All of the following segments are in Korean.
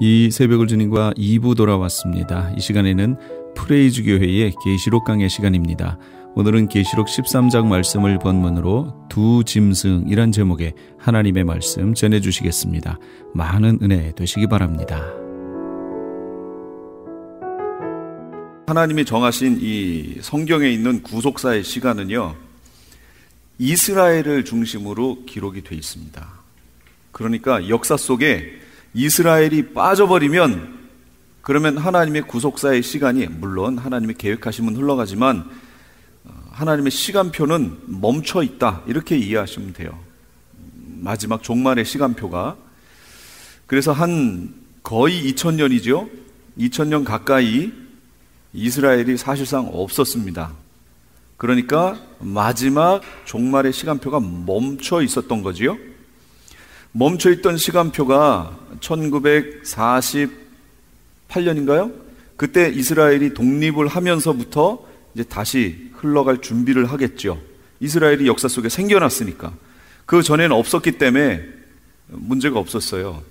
이 새벽을 주님과 2부 돌아왔습니다. 이 시간에는 프레이즈 교회의 계시록 강의 시간입니다. 오늘은 계시록 13장 말씀을 본문으로 두 짐승이란 제목의 하나님의 말씀 전해주시겠습니다. 많은 은혜 되시기 바랍니다. 하나님이 정하신 이 성경에 있는 구속사의 시간은요, 이스라엘을 중심으로 기록이 되어 있습니다. 그러니까 역사 속에 이스라엘이 빠져버리면 그러면 하나님의 구속사의 시간이, 물론 하나님이 계획하시면 흘러가지만 하나님의 시간표는 멈춰 있다, 이렇게 이해하시면 돼요. 마지막 종말의 시간표가. 그래서 한 거의 2000년이죠. 2000년 가까이 이스라엘이 사실상 없었습니다. 그러니까 마지막 종말의 시간표가 멈춰 있었던 거지요. 멈춰 있던 시간표가 1948년인가요? 그때 이스라엘이 독립을 하면서부터 이제 다시 흘러갈 준비를 하겠죠. 이스라엘이 역사 속에 생겨났으니까. 그 전에는 없었기 때문에 문제가 없었어요.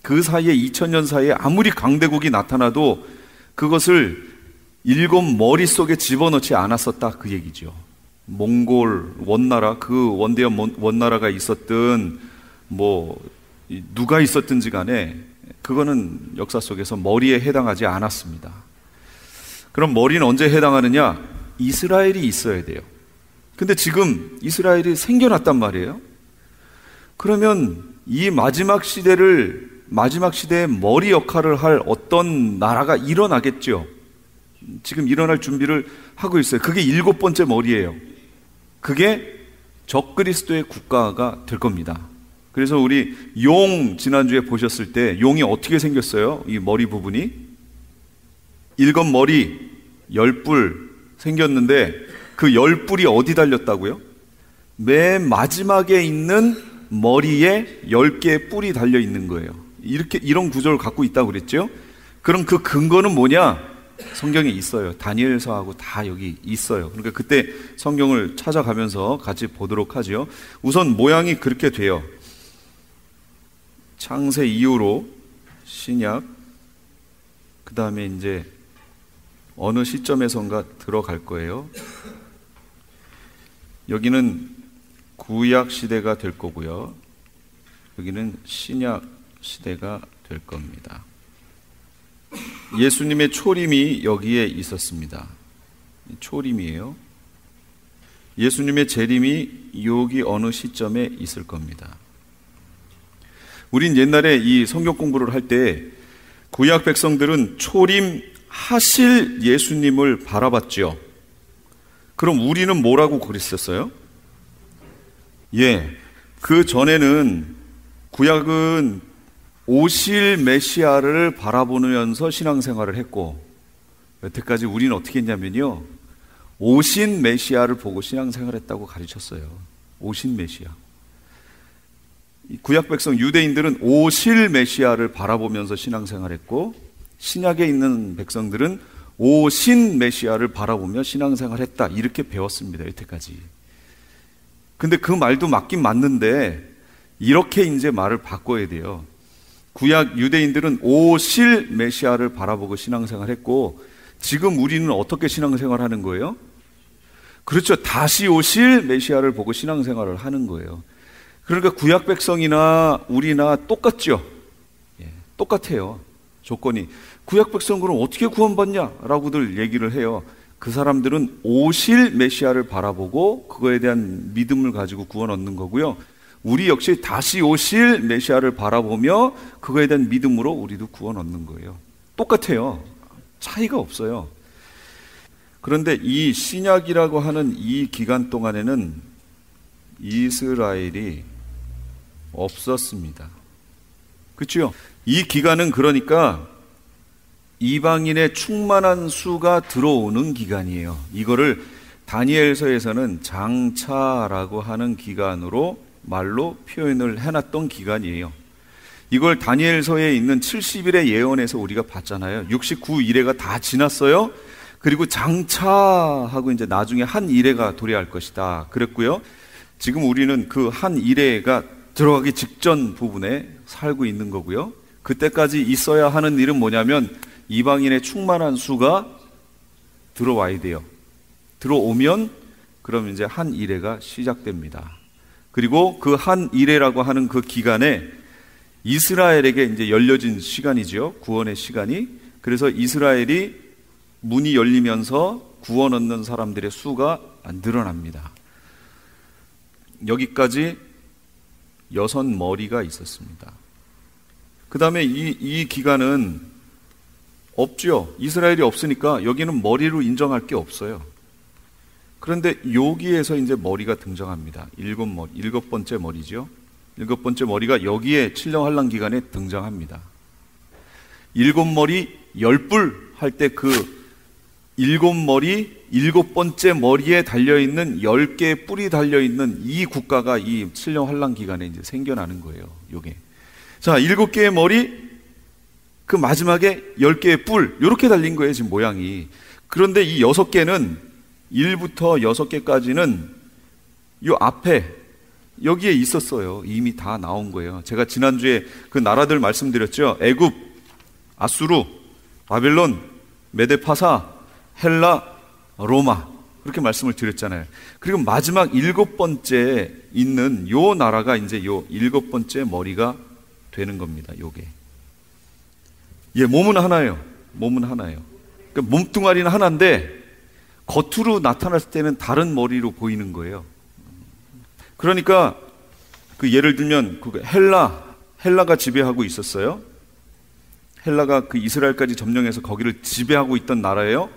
그 사이에 2000년 사이에 아무리 강대국이 나타나도 그것을 일곱 머리 속에 집어넣지 않았었다, 그 얘기죠. 몽골 원나라, 그 원대한 원나라가 있었든 누가 있었든지 간에 그거는 역사 속에서 머리에 해당하지 않았습니다. 그럼 머리는 언제 해당하느냐? 이스라엘이 있어야 돼요. 근데 지금 이스라엘이 생겨났단 말이에요. 그러면 이 마지막 시대의 머리 역할을 할 어떤 나라가 일어나겠죠. 지금 일어날 준비를 하고 있어요. 그게 7번째 머리예요. 그게 적그리스도의 국가가 될 겁니다. 그래서 우리 용 지난주에 보셨을 때 용이 어떻게 생겼어요? 이 머리 부분이 7머리 10뿔 생겼는데 그 10뿔이 어디 달렸다고요? 맨 마지막에 있는 머리에 10개의 뿔이 달려 있는 거예요. 이런 구조를 갖고 있다고 그랬죠? 그럼 그 근거는 뭐냐? 성경에 있어요. 다니엘서하고 다 여기 있어요. 그러니까 그때 성경을 찾아가면서 같이 보도록 하죠. 우선 모양이 그렇게 돼요. 창세 이후로 신약, 그 다음에 이제 어느 시점에선가 들어갈 거예요. 여기는 구약 시대가 될 거고요. 여기는 신약 시대가 될 겁니다. 예수님의 초림이 여기에 있었습니다. 초림이에요. 예수님의 재림이 여기 어느 시점에 있을 겁니다. 우린 옛날에 이 성경 공부를 할 때 구약 백성들은 초림하실 예수님을 바라봤죠. 그럼 우리는 뭐라고 그랬었어요? 그 전에는 구약은 오실 메시아를 바라보면서 신앙생활을 했고, 여태까지 우리는 어떻게 했냐면요, 오신 메시아를 보고 신앙생활했다고 가르쳤어요. 오신 메시아. 구약 백성 유대인들은 오실 메시아를 바라보면서 신앙생활했고, 신약에 있는 백성들은 오신 메시아를 바라보며 신앙생활했다, 이렇게 배웠습니다. 여태까지. 근데 그 말도 맞긴 맞는데 이렇게 이제 말을 바꿔야 돼요. 구약 유대인들은 오실 메시아를 바라보고 신앙생활했고, 지금 우리는 어떻게 신앙생활하는 거예요? 그렇죠. 다시 오실 메시아를 보고 신앙생활을 하는 거예요. 그러니까 구약 백성이나 우리나 똑같죠. 똑같아요. 조건이. 구약 백성들은 어떻게 구원받냐라고들 얘기를 해요. 그 사람들은 오실 메시아를 바라보고 그거에 대한 믿음을 가지고 구원 얻는 거고요. 우리 역시 다시 오실 메시아를 바라보며 그거에 대한 믿음으로 우리도 구원 얻는 거예요. 똑같아요. 차이가 없어요. 그런데 이 신약이라고 하는 이 기간 동안에는 이스라엘이 없었습니다. 그렇죠? 이 기간은 그러니까 이방인의 충만한 수가 들어오는 기간이에요. 이거를 다니엘서에서는 장차라고 하는 기간으로 말로 표현을 해놨던 기간이에요. 이걸 다니엘서에 있는 70일의 예언에서 우리가 봤잖아요. 69일회가 다 지났어요. 그리고 장차하고 이제 나중에 한 일회가 도래할 것이다 그랬고요. 지금 우리는 그 한 일회가 들어가기 직전 부분에 살고 있는 거고요. 그때까지 있어야 하는 일은 뭐냐면 이방인의 충만한 수가 들어와야 돼요. 들어오면 그럼 이제 한 이레가 시작됩니다. 그리고 그 한 이레라고 하는 그 기간에 이스라엘에게 이제 열려진 시간이지요. 구원의 시간이. 그래서 이스라엘이 문이 열리면서 구원 얻는 사람들의 수가 늘어납니다. 여기까지 6머리가 있었습니다. 그 다음에 이 기간은 없죠. 이스라엘이 없으니까 여기는 머리로 인정할 게 없어요. 그런데 여기에서 이제 머리가 등장합니다. 7머리, 7번째 머리죠. 7번째 머리가 여기에 칠령환란 기간에 등장합니다. 7머리 10뿔 할 때 그 7머리 7번째 머리에 달려있는 10개의 뿔이 달려있는 이 국가가 이 칠령환란 기간에 이제 생겨나는 거예요. 요게. 자, 7개의 머리, 그 마지막에 10개의 뿔, 요렇게 달린 거예요, 지금 모양이. 그런데 이 6개는 1부터 6개까지는 요 앞에 여기에 있었어요. 이미 다 나온 거예요. 제가 지난주에 그 나라들 말씀드렸죠. 애굽, 아수르, 바벨론, 메데파사, 헬라, 로마, 그렇게 말씀을 드렸잖아요. 그리고 마지막 7번째 있는 요 나라가 이제 요 7번째 머리가 되는 겁니다. 요게. 예, 몸은 하나예요. 몸은 하나예요. 그러니까 몸뚱아리는 하나인데 겉으로 나타났을 때는 다른 머리로 보이는 거예요. 그러니까 그 예를 들면 그 헬라가 지배하고 있었어요. 헬라가 그 이스라엘까지 점령해서 거기를 지배하고 있던 나라예요.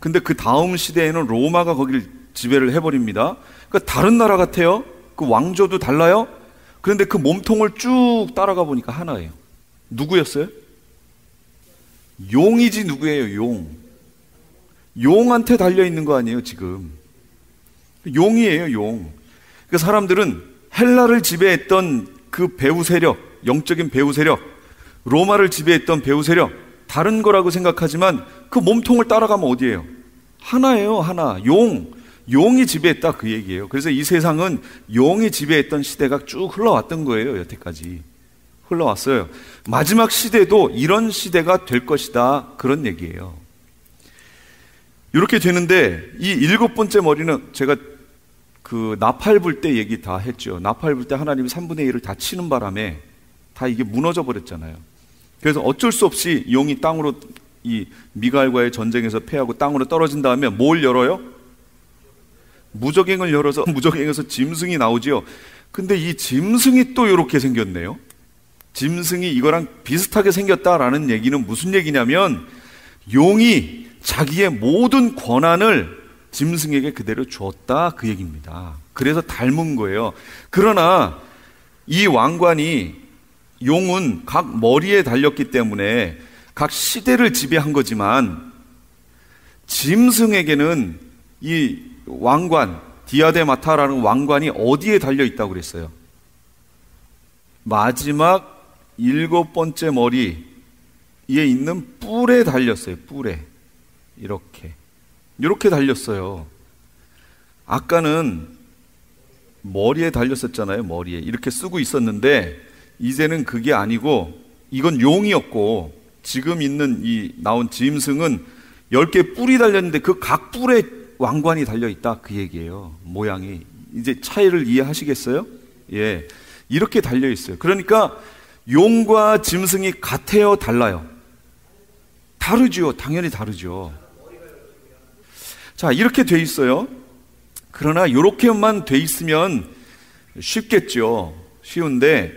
근데 그 다음 시대에는 로마가 거기를 지배를 해버립니다. 그러니까 다른 나라 같아요. 그 왕조도 달라요. 그런데 그 몸통을 쭉 따라가 보니까 하나예요. 누구였어요? 용이지 누구예요? 용. 용한테 달려있는 거 아니에요 지금. 용이에요 용. 그러니까 사람들은 헬라를 지배했던 그 배후 세력, 영적인 배후 세력, 로마를 지배했던 배후 세력 다른 거라고 생각하지만 그 몸통을 따라가면 어디예요? 하나예요. 하나. 용이 지배했다 그 얘기예요. 그래서 이 세상은 용이 지배했던 시대가 쭉 흘러왔던 거예요. 여태까지 흘러왔어요. 마지막 시대도 이런 시대가 될 것이다 그런 얘기예요. 이렇게 되는데 이 7번째 머리는 제가 그 나팔 불 때 얘기 다 했죠. 나팔 불 때 하나님이 3분의 1을 다 치는 바람에 다 이게 무너져 버렸잖아요. 그래서 어쩔 수 없이 용이 땅으로 이 미갈과의 전쟁에서 패하고 땅으로 떨어진 다음에 뭘 열어요? 무적행을 열어서 무적행에서 짐승이 나오지요. 근데 이 짐승이 또 이렇게 생겼네요. 짐승이 이거랑 비슷하게 생겼다라는 얘기는 무슨 얘기냐면 용이 자기의 모든 권한을 짐승에게 그대로 주었다 그 얘기입니다. 그래서 닮은 거예요. 그러나 이 왕관이 용은 각 머리에 달렸기 때문에 각 시대를 지배한 거지만 짐승에게는 이 왕관, 디아데마타라는 왕관이 어디에 달려있다고 그랬어요? 마지막 7번째 머리에 있는 뿔에 달렸어요. 뿔에. 이렇게 달렸어요. 아까는 머리에 달렸었잖아요. 머리에. 이렇게 쓰고 있었는데 이제는 그게 아니고 이건 용이었고 지금 있는 이 나온 짐승은 10개 뿔이 달렸는데 그 각 뿔에 왕관이 달려있다 그 얘기예요. 모양이. 이제 차이를 이해하시겠어요? 예, 이렇게 달려있어요. 그러니까 용과 짐승이 같아요? 달라요? 다르죠. 당연히 다르죠. 자, 이렇게 돼 있어요. 그러나 이렇게만 돼 있으면 쉽겠죠. 쉬운데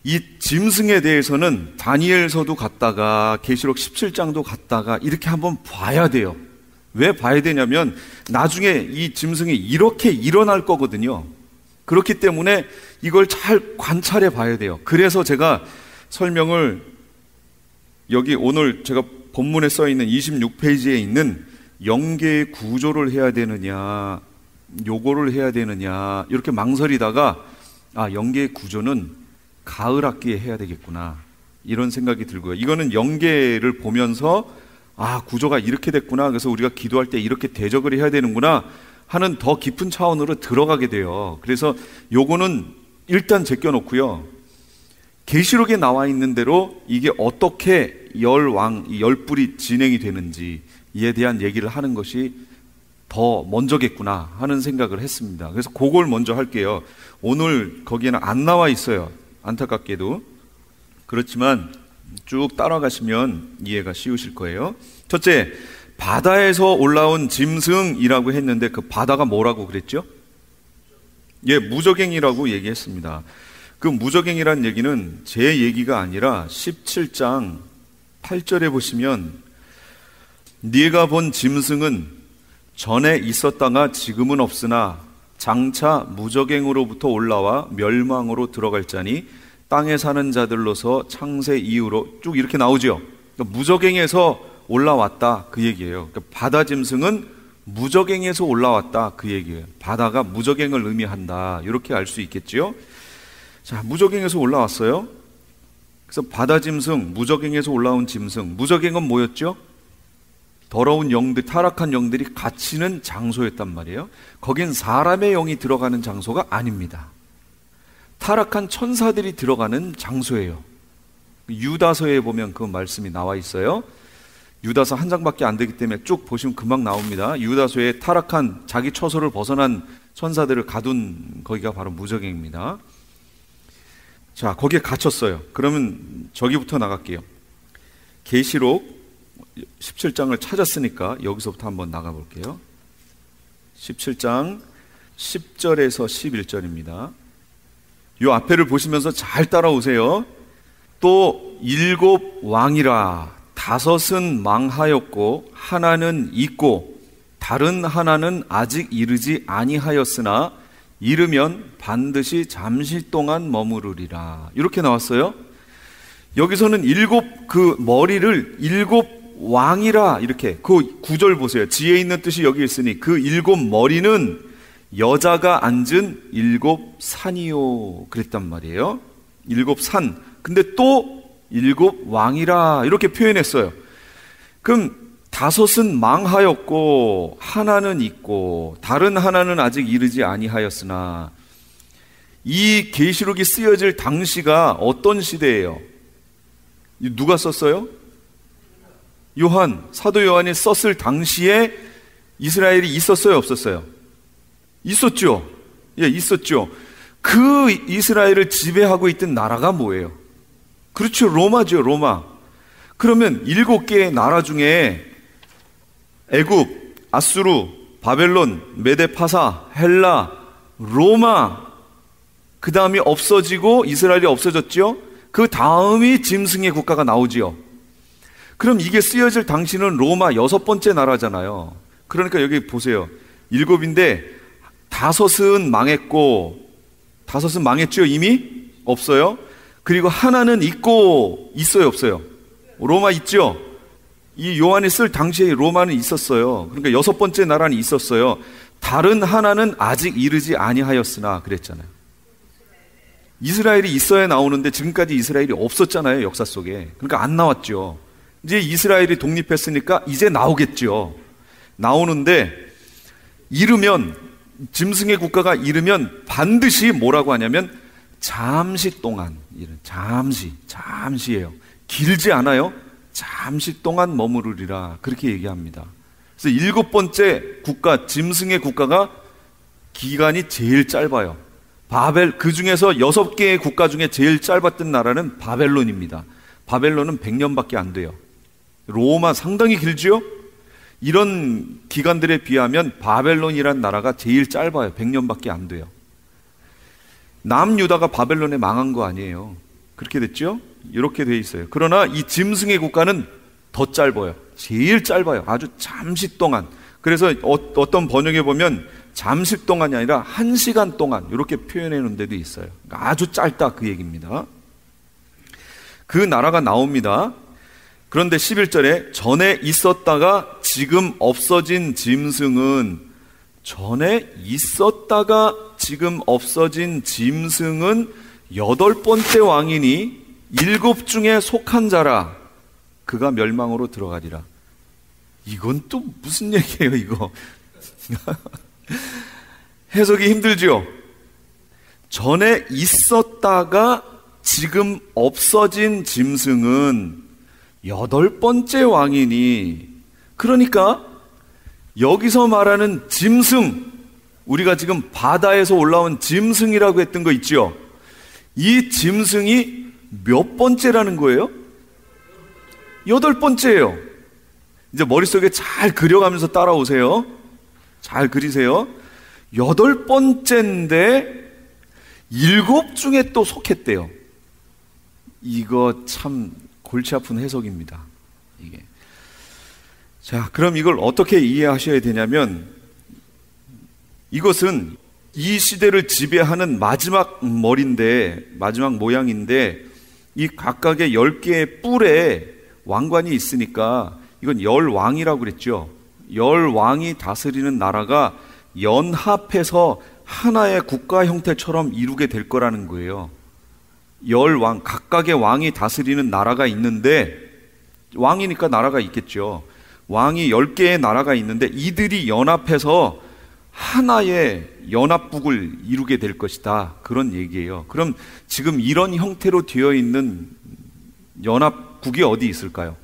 이 짐승에 대해서는 다니엘서도 갔다가 계시록 17장도 갔다가 이렇게 한번 봐야 돼요. 왜 봐야 되냐면 나중에 이 짐승이 이렇게 일어날 거거든요. 그렇기 때문에 이걸 잘 관찰해 봐야 돼요. 그래서 제가 설명을 여기 오늘 제가 본문에 써 있는 26페이지에 있는 영계의 구조를 해야 되느냐 요거를 해야 되느냐 이렇게 망설이다가 영계의 구조는 가을 학기에 해야 되겠구나 이런 생각이 들고요. 이거는 영계를 보면서 구조가 이렇게 됐구나. 그래서 우리가 기도할 때 이렇게 대적을 해야 되는구나 하는 더 깊은 차원으로 들어가게 돼요. 그래서 요거는 일단 제껴놓고요. 계시록에 나와 있는 대로 이게 어떻게 열 뿔이 진행이 되는지 이에 대한 얘기를 하는 것이 더 먼저겠구나 하는 생각을 했습니다. 그래서 그걸 먼저 할게요. 오늘 거기에는 안 나와 있어요. 안타깝게도. 그렇지만 쭉 따라가시면 이해가 쉬우실 거예요. 첫째, 바다에서 올라온 짐승이라고 했는데 그 바다가 뭐라고 그랬죠? 예, 무저갱이라고 얘기했습니다. 그 무저갱이란 얘기는 제 얘기가 아니라 17장 8절에 보시면 네가 본 짐승은 전에 있었다가 지금은 없으나 장차 무저갱으로부터 올라와 멸망으로 들어갈 자니 땅에 사는 자들로서 창세 이후로 쭉 이렇게 나오죠. 그러니까 무저갱에서 올라왔다 그 얘기예요. 그러니까 바다 짐승은 무저갱에서 올라왔다 그 얘기예요. 바다가 무저갱을 의미한다 이렇게 알 수 있겠지요. 자, 무저갱에서 올라왔어요. 그래서 바다 짐승, 무저갱에서 올라온 짐승. 무저갱은 뭐였죠? 더러운 영들, 타락한 영들이 갇히는 장소였단 말이에요. 거긴 사람의 영이 들어가는 장소가 아닙니다. 타락한 천사들이 들어가는 장소예요. 유다서에 보면 그 말씀이 나와 있어요. 유다서 한 장밖에 안 되기 때문에 쭉 보시면 금방 나옵니다. 유다서에 타락한 자기 처소를 벗어난 천사들을 가둔 거기가 바로 무저갱입니다. 자, 거기에 갇혔어요. 그러면 저기부터 나갈게요. 계시록 17장을 찾았으니까 여기서부터 한번 나가볼게요. 17장 10절에서 11절입니다. 이 앞에를 보시면서 잘 따라오세요. 또 7 왕이라 5은 망하였고 하나는 있고 다른 하나는 아직 이르지 아니하였으나 이르면 반드시 잠시 동안 머무르리라. 이렇게 나왔어요. 여기서는 7 그 머리를 7 왕이라 이렇게 그 구절 보세요. 지혜 있는 뜻이 여기 있으니 그 7 머리는 여자가 앉은 7 산이요 그랬단 말이에요. 7 산. 근데 또 7 왕이라 이렇게 표현했어요. 그럼 5은 망하였고 하나는 있고 다른 하나는 아직 이르지 아니하였으나 이 계시록이 쓰여질 당시가 어떤 시대예요? 누가 썼어요? 요한, 사도 요한이 썼을 당시에 이스라엘이 있었어요, 없었어요? 있었죠. 예, 있었죠. 그 이스라엘을 지배하고 있던 나라가 뭐예요? 그렇죠, 로마죠, 로마. 그러면 7개의 나라 중에 애굽, 아수르, 바벨론, 메데파사, 헬라, 로마, 그 다음이 없어지고 이스라엘이 없어졌죠. 그 다음이 짐승의 국가가 나오지요. 그럼 이게 쓰여질 당시는 로마 6번째 나라잖아요. 그러니까 여기 보세요. 7인데 5은 망했고 5은 망했죠. 이미 없어요. 그리고 하나는 있고 있어요, 없어요? 로마 있죠. 이 요한이 쓸 당시에 로마는 있었어요. 그러니까 6번째 나라는 있었어요. 다른 하나는 아직 이르지 아니하였으나 그랬잖아요. 이스라엘이 있어야 나오는데 지금까지 이스라엘이 없었잖아요, 역사 속에. 그러니까 안 나왔죠. 이제 이스라엘이 독립했으니까 이제 나오겠죠. 나오는데 이르면, 짐승의 국가가 이르면 반드시 뭐라고 하냐면 잠시 동안, 잠시예요. 길지 않아요. 잠시 동안 머무르리라 그렇게 얘기합니다. 그래서 7번째 국가, 짐승의 국가가 기간이 제일 짧아요. 그 중에서 6개의 국가 중에 제일 짧았던 나라는 바벨론입니다. 바벨론은 100년밖에 안 돼요. 로마 상당히 길지요? 이런 기간들에 비하면 바벨론이란 나라가 제일 짧아요. 100년밖에 안 돼요. 남유다가 바벨론에 망한 거 아니에요. 그렇게 됐죠? 이렇게 돼 있어요. 그러나 이 짐승의 국가는 더 짧아요. 제일 짧아요. 아주 잠시 동안. 그래서 어떤 번역에 보면 잠시 동안이 아니라 1시간 동안 이렇게 표현해 놓은 데도 있어요. 그러니까 아주 짧다 그 얘기입니다. 그 나라가 나옵니다. 그런데 11절에 전에 있었다가 지금 없어진 짐승은, 전에 있었다가 지금 없어진 짐승은 8번째 왕이니 7 중에 속한 자라. 그가 멸망으로 들어가리라. 이건 또 무슨 얘기예요, 이거? 해석이 힘들죠? 전에 있었다가 지금 없어진 짐승은 8번째 왕이니, 그러니까 여기서 말하는 짐승, 우리가 지금 바다에서 올라온 짐승이라고 했던 거 있죠? 이 짐승이 몇 번째라는 거예요? 8번째예요. 이제 머릿속에 잘 그려가면서 따라오세요. 잘 그리세요. 8번째인데 7 중에 또 속했대요. 이거 참 골치 아픈 해석입니다. 이게. 자, 그럼 이걸 어떻게 이해하셔야 되냐면, 이것은 이 시대를 지배하는 마지막 마지막 모양인데, 이 각각의 10개의 뿔에 왕관이 있으니까 이건 10왕이라고 그랬죠. 10왕이 다스리는 나라가 연합해서 하나의 국가 형태처럼 이루게 될 거라는 거예요. 10왕, 각각의 왕이 다스리는 나라가 있는데, 왕이니까 나라가 있겠죠. 왕이 10개의 나라가 있는데 이들이 연합해서 하나의 연합국을 이루게 될 것이다, 그런 얘기예요. 그럼 지금 이런 형태로 되어 있는 연합국이 어디 있을까요?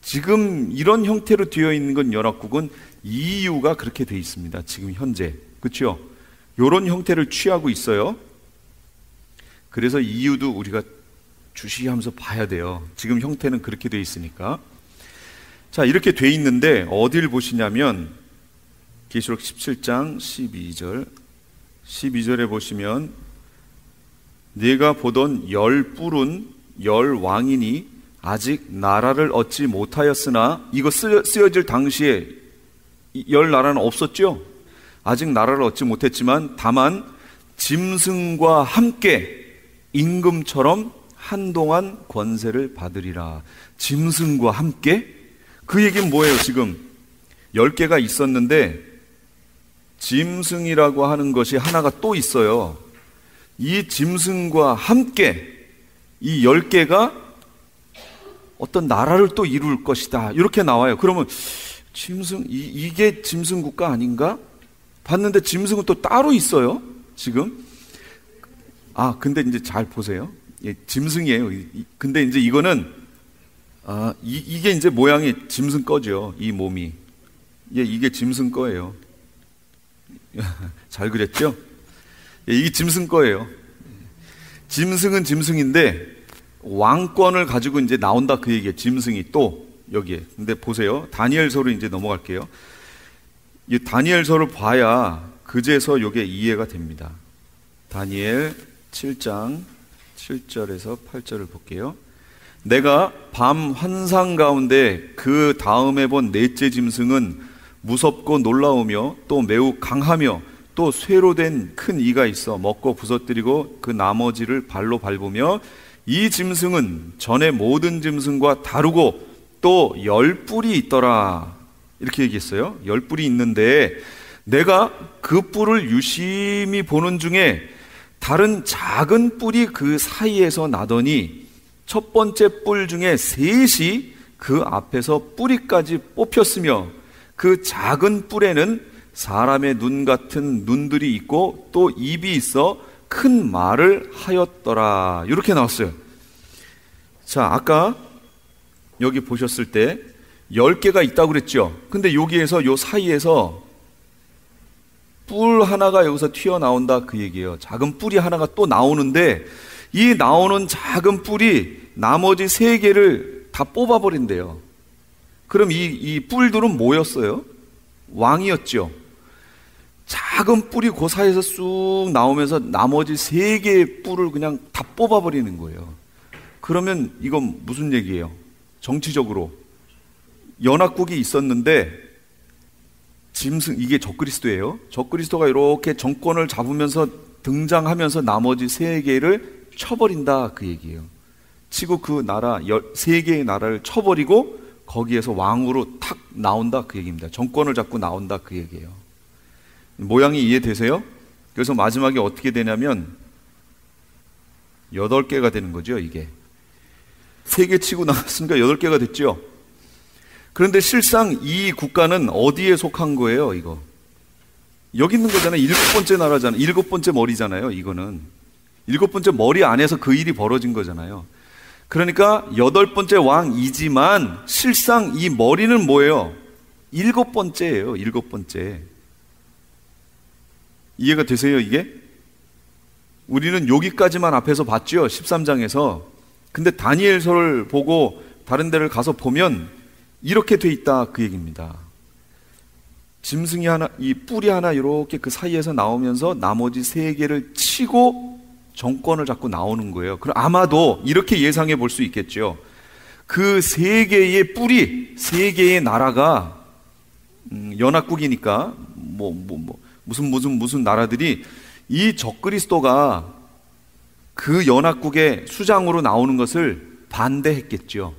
지금 이런 형태로 되어 있는 건 연합국은 EU가 그렇게 되어 있습니다. 지금 현재. 그렇죠? 이런 형태를 취하고 있어요. 그래서 EU도 우리가 주시하면서 봐야 돼요. 지금 형태는 그렇게 되어 있으니까. 자, 이렇게 돼 있는데 어딜 보시냐면 계시록 17장 12절에 보시면, 내가 보던 10뿔은 10왕이니 아직 나라를 얻지 못하였으나, 이거 쓰여질 당시에 10나라는 없었죠? 아직 나라를 얻지 못했지만 다만 짐승과 함께 임금처럼 한동안 권세를 받으리라. 짐승과 함께? 그 얘기는 뭐예요? 지금 10개가 있었는데 짐승이라고 하는 것이 하나가 또 있어요. 이 짐승과 함께 이 10개가 어떤 나라를 또 이룰 것이다, 이렇게 나와요. 그러면 짐승, 이게 짐승 국가 아닌가? 봤는데 짐승은 또 따로 있어요, 지금. 근데 이제 잘 보세요. 예, 짐승이에요. 근데 이제 이거는, 이게 이제 모양이 짐승 거죠, 이 몸이. 예, 이게 짐승 거예요. 잘 그렸죠? 예, 이게 짐승 거예요. 짐승은 짐승인데, 왕권을 가지고 이제 나온다, 그 얘기예요. 짐승이 또 여기에. 근데 보세요. 다니엘서로 이제 넘어갈게요. 이 다니엘서를 봐야 그제서 이게 이해가 됩니다. 다니엘 7장 7절에서 8절을 볼게요. 내가 밤 환상 가운데 그 다음에 본 넷째 짐승은 무섭고 놀라우며 또 매우 강하며 또 쇠로 된 큰 이가 있어 먹고 부서뜨리고 그 나머지를 발로 밟으며, 이 짐승은 전에 모든 짐승과 다르고 또 10뿔이 있더라, 이렇게 얘기했어요. 10뿔이 있는데 내가 그 뿔을 유심히 보는 중에 다른 작은 뿔이 그 사이에서 나더니 첫 번째 뿔 중에 셋이 그 앞에서 뿌리까지 뽑혔으며, 그 작은 뿔에는 사람의 눈 같은 눈들이 있고 또 입이 있어 큰 말을 하였더라, 이렇게 나왔어요. 자, 아까 여기 보셨을 때 10개가 있다고 그랬죠. 근데 여기에서 요 사이에서 뿔 하나가 여기서 튀어나온다, 그 얘기예요. 작은 뿔이 하나가 또 나오는데, 이 나오는 작은 뿔이 나머지 3개를 다 뽑아버린대요. 그럼 이 뿔들은 뭐였어요? 왕이었죠. 작은 뿔이 그 사이에서 쑥 나오면서 나머지 3개의 뿔을 그냥 다 뽑아버리는 거예요. 그러면 이건 무슨 얘기예요? 정치적으로 연합국이 있었는데, 짐승, 이게 적그리스도예요. 적그리스도가 이렇게 정권을 잡으면서 등장하면서 나머지 3개를 쳐버린다, 그 얘기예요. 치고 그 나라 3개의 나라를 쳐버리고 거기에서 왕으로 탁 나온다, 그 얘기입니다. 정권을 잡고 나온다, 그 얘기예요. 모양이 이해되세요? 그래서 마지막에 어떻게 되냐면 8개가 되는 거죠. 이게 3개 치고 나왔으니까 8개가 됐죠. 그런데 실상 이 국가는 어디에 속한 거예요? 이거 여기 있는 거잖아요. 7번째 나라잖아요. 7번째 머리잖아요. 이거는 7번째 머리 안에서 그 일이 벌어진 거잖아요. 그러니까 8번째 왕이지만 실상 이 머리는 뭐예요? 7번째예요. 7번째. 이해가 되세요, 이게? 우리는 여기까지만 앞에서 봤죠, 13장에서. 근데 다니엘서를 보고 다른 데를 가서 보면 이렇게 돼 있다, 그 얘기입니다. 짐승이 하나, 이 뿔이 하나 이렇게 그 사이에서 나오면서 나머지 3개를 치고 정권을 잡고 나오는 거예요. 그럼 아마도 이렇게 예상해 볼 수 있겠죠. 그 3개의 뿔이, 3개의 나라가 연합국이니까 무슨 나라들이 이 적그리스도가 그 연합국의 수장으로 나오는 것을 반대했겠죠.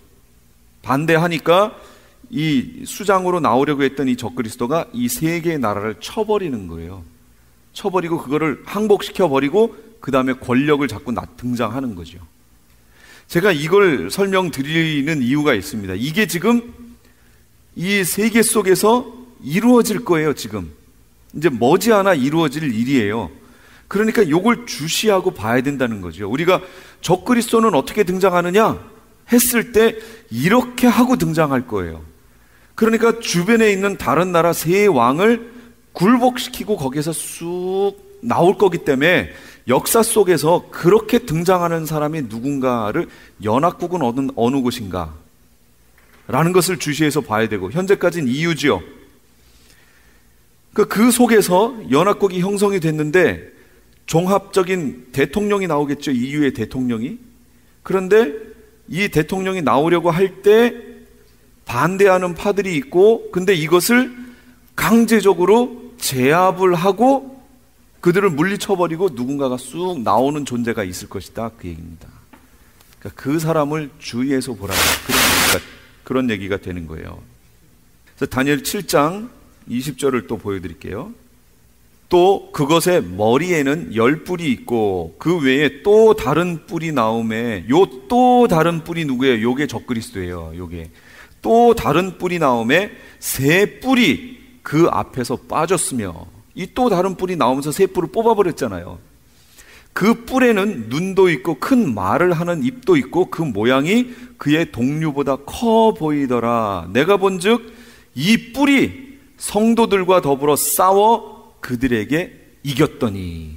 반대하니까 이 수장으로 나오려고 했던 이 적그리스도가 이 3개의 나라를 쳐버리는 거예요. 쳐버리고 그거를 항복시켜버리고 그 다음에 권력을 잡고 등장하는 거죠. 제가 이걸 설명드리는 이유가 있습니다. 이게 지금 이 세계 속에서 이루어질 거예요, 지금. 이제 머지않아 이루어질 일이에요. 그러니까 이걸 주시하고 봐야 된다는 거죠. 우리가 적그리스도는 어떻게 등장하느냐 했을 때 이렇게 하고 등장할 거예요. 그러니까 주변에 있는 다른 나라 3왕을 굴복시키고 거기에서 쑥 나올 거기 때문에 역사 속에서 그렇게 등장하는 사람이 누군가를 연합국은 어느 곳인가 라는 것을 주시해서 봐야 되고, 현재까지는 EU지요. 그 속에서 연합국이 형성이 됐는데 종합적인 대통령이 나오겠죠. EU의 대통령이. 그런데 이 대통령이 나오려고 할 때 반대하는 파들이 있고, 근데 이것을 강제적으로 제압을 하고 그들을 물리쳐버리고 누군가가 쑥 나오는 존재가 있을 것이다, 그 얘기입니다. 그러니까 그 사람을 주의해서 보라는 그런 얘기가 되는 거예요. 그래서 다니엘 7장 20절을 또 보여드릴게요. 또 그것의 머리에는 10뿔이 있고 그 외에 또 다른 뿔이 나오매, 요 또 다른 뿔이 누구예요? 요게 적그리스도예요. 요게 또 다른 뿔이 나오매 3뿔이 그 앞에서 빠졌으며, 이 또 다른 뿔이 나오면서 3뿔을 뽑아버렸잖아요. 그 뿔에는 눈도 있고 큰 말을 하는 입도 있고 그 모양이 그의 동류보다 커 보이더라. 내가 본즉 이 뿔이 성도들과 더불어 싸워 그들에게 이겼더니.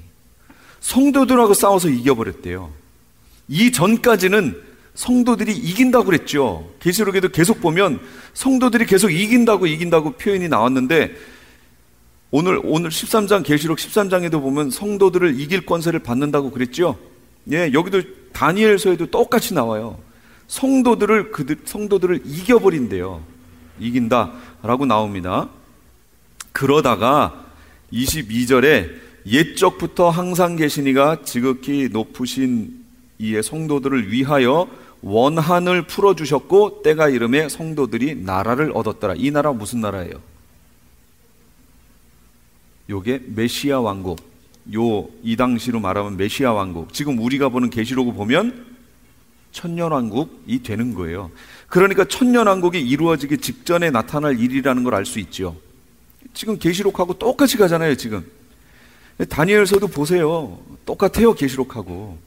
성도들하고 싸워서 이겨버렸대요. 이 전까지는 성도들이 이긴다고 그랬죠. 계시록에도 계속 보면 성도들이 계속 이긴다고 표현이 나왔는데, 오늘 13장 계시록 13장에도 보면 성도들을 이길 권세를 받는다고 그랬죠. 예, 여기도 다니엘서에도 똑같이 나와요. 성도들을 이겨버린대요. 이긴다라고 나옵니다. 그러다가 22절에 옛적부터 항상 계시니가 지극히 높으신 이의 성도들을 위하여 원한을 풀어주셨고 때가 이름에 성도들이 나라를 얻었더라. 이 나라 무슨 나라예요? 요게 메시아 왕국. 이 당시로 말하면 메시아 왕국. 지금 우리가 보는 계시록을 보면 천년왕국이 되는 거예요. 그러니까 천년왕국이 이루어지기 직전에 나타날 일이라는 걸 알 수 있죠. 지금 계시록하고 똑같이 가잖아요, 지금. 다니엘서도 보세요. 똑같아요, 계시록하고.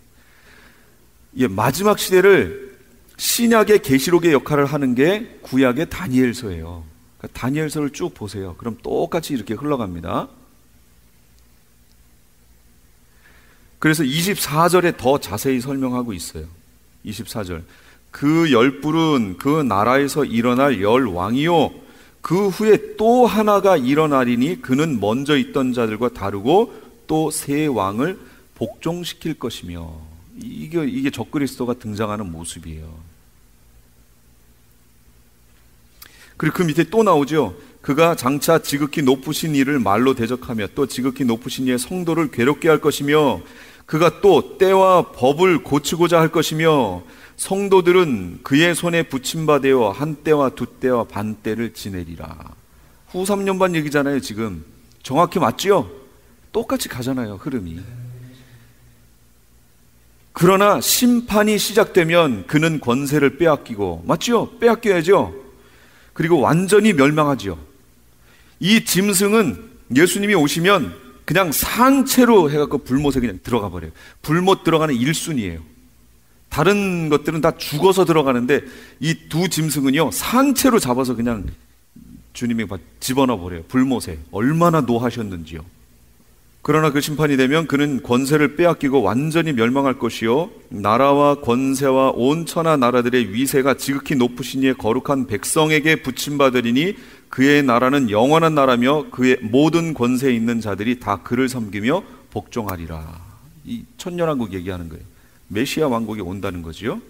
예, 마지막 시대를 신약의 계시록의 역할을 하는 게 구약의 다니엘서예요. 그러니까 다니엘서를 쭉 보세요. 그럼 똑같이 이렇게 흘러갑니다. 그래서 24절에 더 자세히 설명하고 있어요. 24절. 그 10뿔은 그 나라에서 일어날 10왕이요 그 후에 또 하나가 일어나리니 그는 먼저 있던 자들과 다르고 또 새 왕을 복종시킬 것이며. 이게 적그리스도가 등장하는 모습이에요. 그리고 그 밑에 또 나오죠. 그가 장차 지극히 높으신 이를 말로 대적하며 또 지극히 높으신 이의 성도를 괴롭게 할 것이며 그가 또 때와 법을 고치고자 할 것이며 성도들은 그의 손에 붙임바되어 한 때와 두 때와 반 때를 지내리라. 후 3년 반 얘기잖아요. 지금 정확히 맞죠? 똑같이 가잖아요, 흐름이. 그러나 심판이 시작되면 그는 권세를 빼앗기고, 맞죠? 빼앗겨야죠. 그리고 완전히 멸망하죠. 이 짐승은 예수님이 오시면 그냥 상체로 해갖고 불못에 그냥 들어가 버려요. 불못 들어가는 1순위예요. 다른 것들은 다 죽어서 들어가는데 이 두 짐승은요, 상체로 잡아서 그냥 주님이 집어넣어 버려요. 불못에. 얼마나 노하셨는지요. 그러나 그 심판이 되면 그는 권세를 빼앗기고 완전히 멸망할 것이요, 나라와 권세와 온 천하 나라들의 위세가 지극히 높으신 이의 거룩한 백성에게 붙임받으리니 그의 나라는 영원한 나라며 그의 모든 권세에 있는 자들이 다 그를 섬기며 복종하리라. 이 천년왕국 얘기하는 거예요. 메시아 왕국이 온다는 거지요.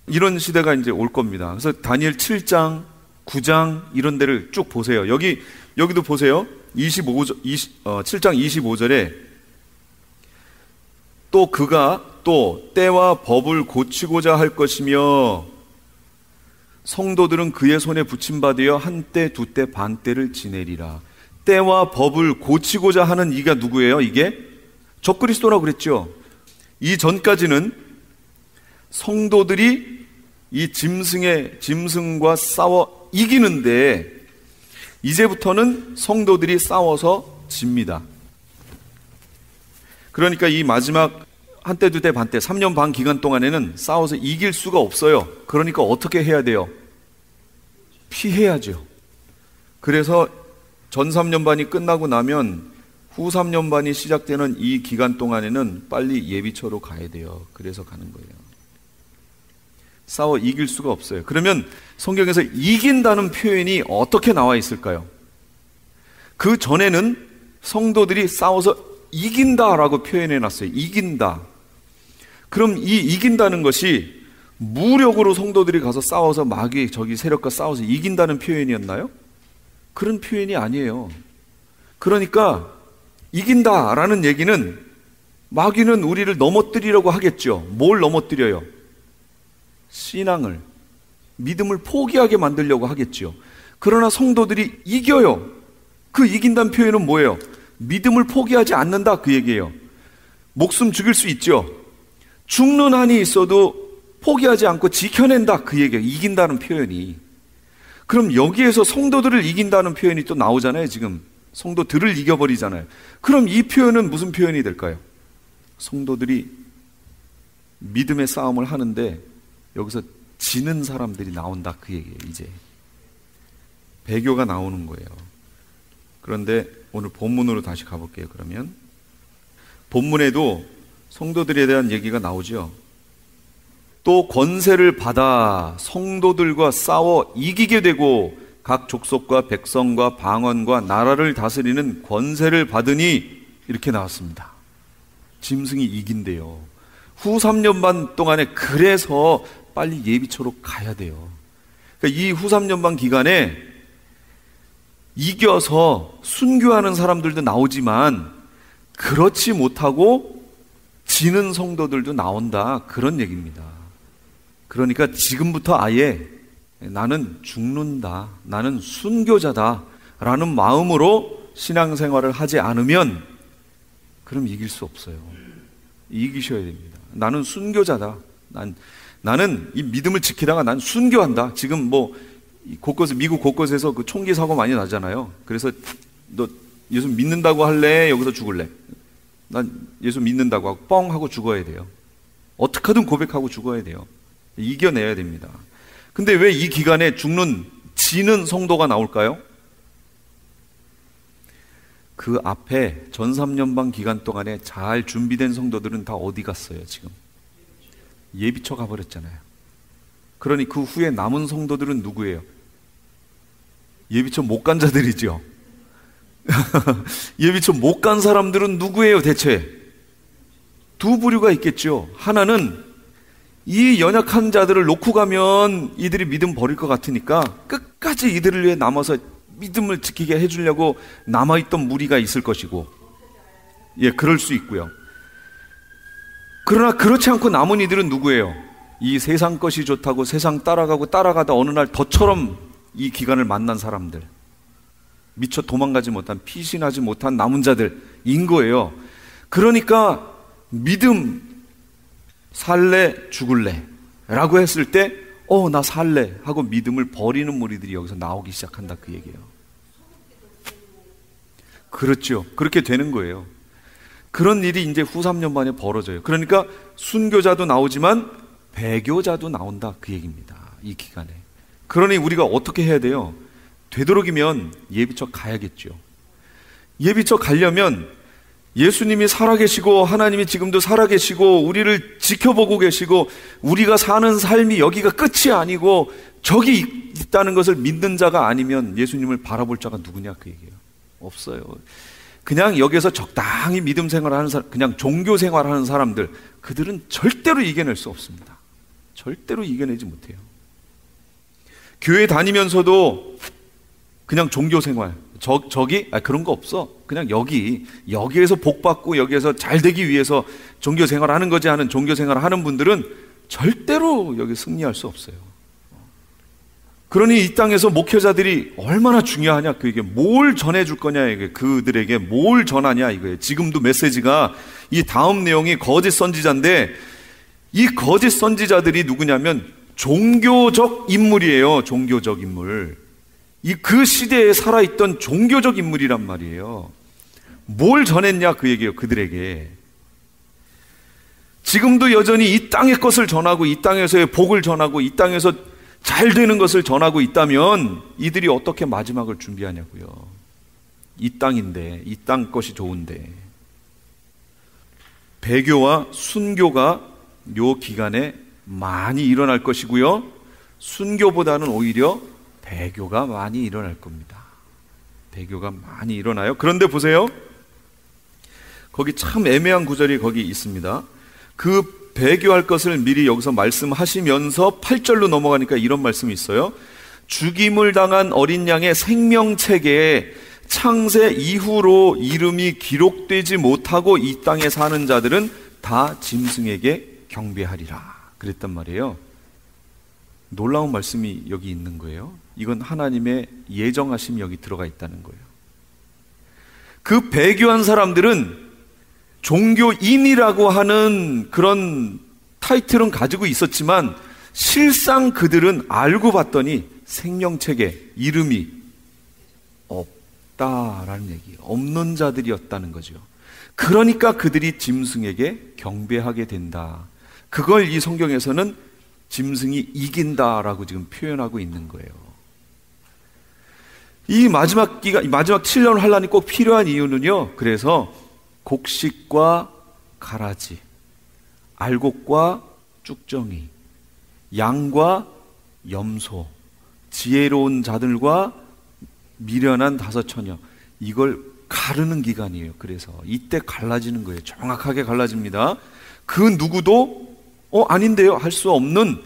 이런 시대가 이제 올 겁니다. 그래서 다니엘 7장, 9장 이런 데를 쭉 보세요. 여기도 보세요. 7장 25절에 또 그가 또 때와 법을 고치고자 할 것이며 성도들은 그의 손에 붙임받으여 한때 두때 반때를 지내리라. 때와 법을 고치고자 하는 이가 누구예요? 이게 적그리스도라고 그랬죠. 이 전까지는 성도들이 이 짐승과 싸워 이기는데 이제부터는 성도들이 싸워서 집니다. 그러니까 이 마지막 한때 두때 반때 3년 반 기간 동안에는 싸워서 이길 수가 없어요. 그러니까 어떻게 해야 돼요? 피해야죠. 그래서 전 3년 반이 끝나고 나면 후 3년 반이 시작되는 이 기간 동안에는 빨리 예비처로 가야 돼요. 그래서 가는 거예요. 싸워 이길 수가 없어요. 그러면 성경에서 이긴다는 표현이 어떻게 나와 있을까요? 그 전에는 성도들이 싸워서 이긴다라고 표현해 놨어요. 이긴다. 그럼 이 이긴다는 것이 무력으로 성도들이 가서 싸워서 마귀 저기 세력과 싸워서 이긴다는 표현이었나요? 그런 표현이 아니에요. 그러니까 이긴다라는 얘기는 마귀는 우리를 넘어뜨리려고 하겠죠. 뭘 넘어뜨려요? 신앙을, 믿음을 포기하게 만들려고 하겠죠. 그러나 성도들이 이겨요. 그 이긴다는 표현은 뭐예요? 믿음을 포기하지 않는다 그 얘기예요. 목숨 죽일 수 있죠. 죽는 한이 있어도 포기하지 않고 지켜낸다 그 얘기예요. 이긴다는 표현이. 그럼 여기에서 성도들을 이긴다는 표현이 또 나오잖아요. 지금 성도들을 이겨버리잖아요. 그럼 이 표현은 무슨 표현이 될까요? 성도들이 믿음의 싸움을 하는데 여기서 지는 사람들이 나온다 그 얘기예요. 이제 배교가 나오는 거예요. 그런데 오늘 본문으로 다시 가볼게요. 그러면 본문에도 성도들에 대한 얘기가 나오죠. 또 권세를 받아 성도들과 싸워 이기게 되고 각 족속과 백성과 방언과 나라를 다스리는 권세를 받으니 이렇게 나왔습니다. 짐승이 이긴대요. 후 3년 반 동안에 그래서 빨리 예비처로 가야 돼요. 그러니까 이 후 3년 반 기간에 이겨서 순교하는 사람들도 나오지만 그렇지 못하고 지는 성도들도 나온다 그런 얘기입니다. 그러니까 지금부터 아예 나는 죽는다, 나는 순교자다 라는 마음으로 신앙생활을 하지 않으면 그럼 이길 수 없어요. 이기셔야 됩니다. 나는 순교자다. 나는 이 믿음을 지키다가 난 순교한다. 지금 뭐 곳곳에 미국 곳곳에서 그 총기 사고 많이 나잖아요. 그래서 너 예수 믿는다고 할래? 여기서 죽을래? 난 예수 믿는다고 하고 뻥 하고 죽어야 돼요. 어떻게 하든 고백하고 죽어야 돼요. 이겨내야 됩니다. 근데 왜 이 기간에 지는 성도가 나올까요? 그 앞에 전 3년 반 기간 동안에 잘 준비된 성도들은 다 어디 갔어요, 지금? 예비처 가버렸잖아요. 그러니 그 후에 남은 성도들은 누구예요? 예비처 못 간 자들이죠. 예비처 못 간 사람들은 누구예요, 대체? 두 부류가 있겠죠. 하나는 이 연약한 자들을 놓고 가면 이들이 믿음 버릴 것 같으니까 끝까지 이들을 위해 남아서 믿음을 지키게 해주려고 남아있던 무리가 있을 것이고, 예, 그럴 수 있고요. 그러나 그렇지 않고 남은 이들은 누구예요? 이 세상 것이 좋다고 세상 따라가다 어느 날 덫처럼 이 기간을 만난 사람들, 미처 도망가지 못한, 피신하지 못한 남은 자들인 거예요. 그러니까 믿음, 살래 죽을래 라고 했을 때 나 살래 하고 믿음을 버리는 무리들이 여기서 나오기 시작한다 그 얘기예요. 그렇죠. 그렇게 되는 거예요. 그런 일이 이제 후 3년 만에 벌어져요. 그러니까 순교자도 나오지만 배교자도 나온다, 그 얘기입니다. 이 기간에. 그러니 우리가 어떻게 해야 돼요? 되도록이면 예비처 가야겠죠. 예비처 가려면 예수님이 살아계시고 하나님이 지금도 살아계시고 우리를 지켜보고 계시고 우리가 사는 삶이 여기가 끝이 아니고 저기 있다는 것을 믿는 자가 아니면 예수님을 바라볼 자가 누구냐, 그 얘기예요. 없어요. 그냥 여기서 적당히 믿음 생활하는 사람, 그냥 종교 생활하는 사람들, 그들은 절대로 이겨낼 수 없습니다. 절대로 이겨내지 못해요. 교회 다니면서도 그냥 종교 생활, 그런 거 없어. 그냥 여기에서 복 받고 여기에서 잘 되기 위해서 종교 생활하는 거지 하는 종교 생활 하는 분들은 절대로 여기 승리할 수 없어요. 그러니 이 땅에서 목회자들이 얼마나 중요하냐, 그게 뭘 전해줄 거냐, 이게 그들에게 뭘 전하냐 이거예요. 지금도 메시지가 이 다음 내용이 거짓 선지자인데, 이 거짓 선지자들이 누구냐면 종교적 인물이에요. 종교적 인물. 그 시대에 살아있던 종교적 인물이란 말이에요. 뭘 전했냐, 그 얘기예요. 그들에게. 지금도 여전히 이 땅의 것을 전하고 이 땅에서의 복을 전하고 이 땅에서 잘 되는 것을 전하고 있다면 이들이 어떻게 마지막을 준비하냐고요. 이 땅인데, 이 땅 것이 좋은데. 배교와 순교가 요 기간에 많이 일어날 것이고요, 순교보다는 오히려 배교가 많이 일어날 겁니다. 배교가 많이 일어나요. 그런데 보세요, 거기 참 애매한 구절이 거기 있습니다. 그 배교할 것을 미리 여기서 말씀하시면서 8절로 넘어가니까 이런 말씀이 있어요. 죽임을 당한 어린 양의 생명책에 창세 이후로 이름이 기록되지 못하고 이 땅에 사는 자들은 다 짐승에게 경배하리라 그랬단 말이에요. 놀라운 말씀이 여기 있는 거예요. 이건 하나님의 예정하심이 여기 들어가 있다는 거예요. 그 배교한 사람들은 종교인이라고 하는 그런 타이틀은 가지고 있었지만 실상 그들은 알고 봤더니 생명책에 이름이 없다라는 얘기예요. 없는 자들이었다는 거죠. 그러니까 그들이 짐승에게 경배하게 된다. 그걸 이 성경에서는 짐승이 이긴다라고 지금 표현하고 있는 거예요. 이 마지막 7년 환란이 꼭 필요한 이유는요, 그래서 곡식과 가라지, 알곡과 쭉정이, 양과 염소, 지혜로운 자들과 미련한 다섯처녀, 이걸 가르는 기간이에요. 그래서 이때 갈라지는 거예요. 정확하게 갈라집니다. 그 누구도 아닌데요 할 수 없는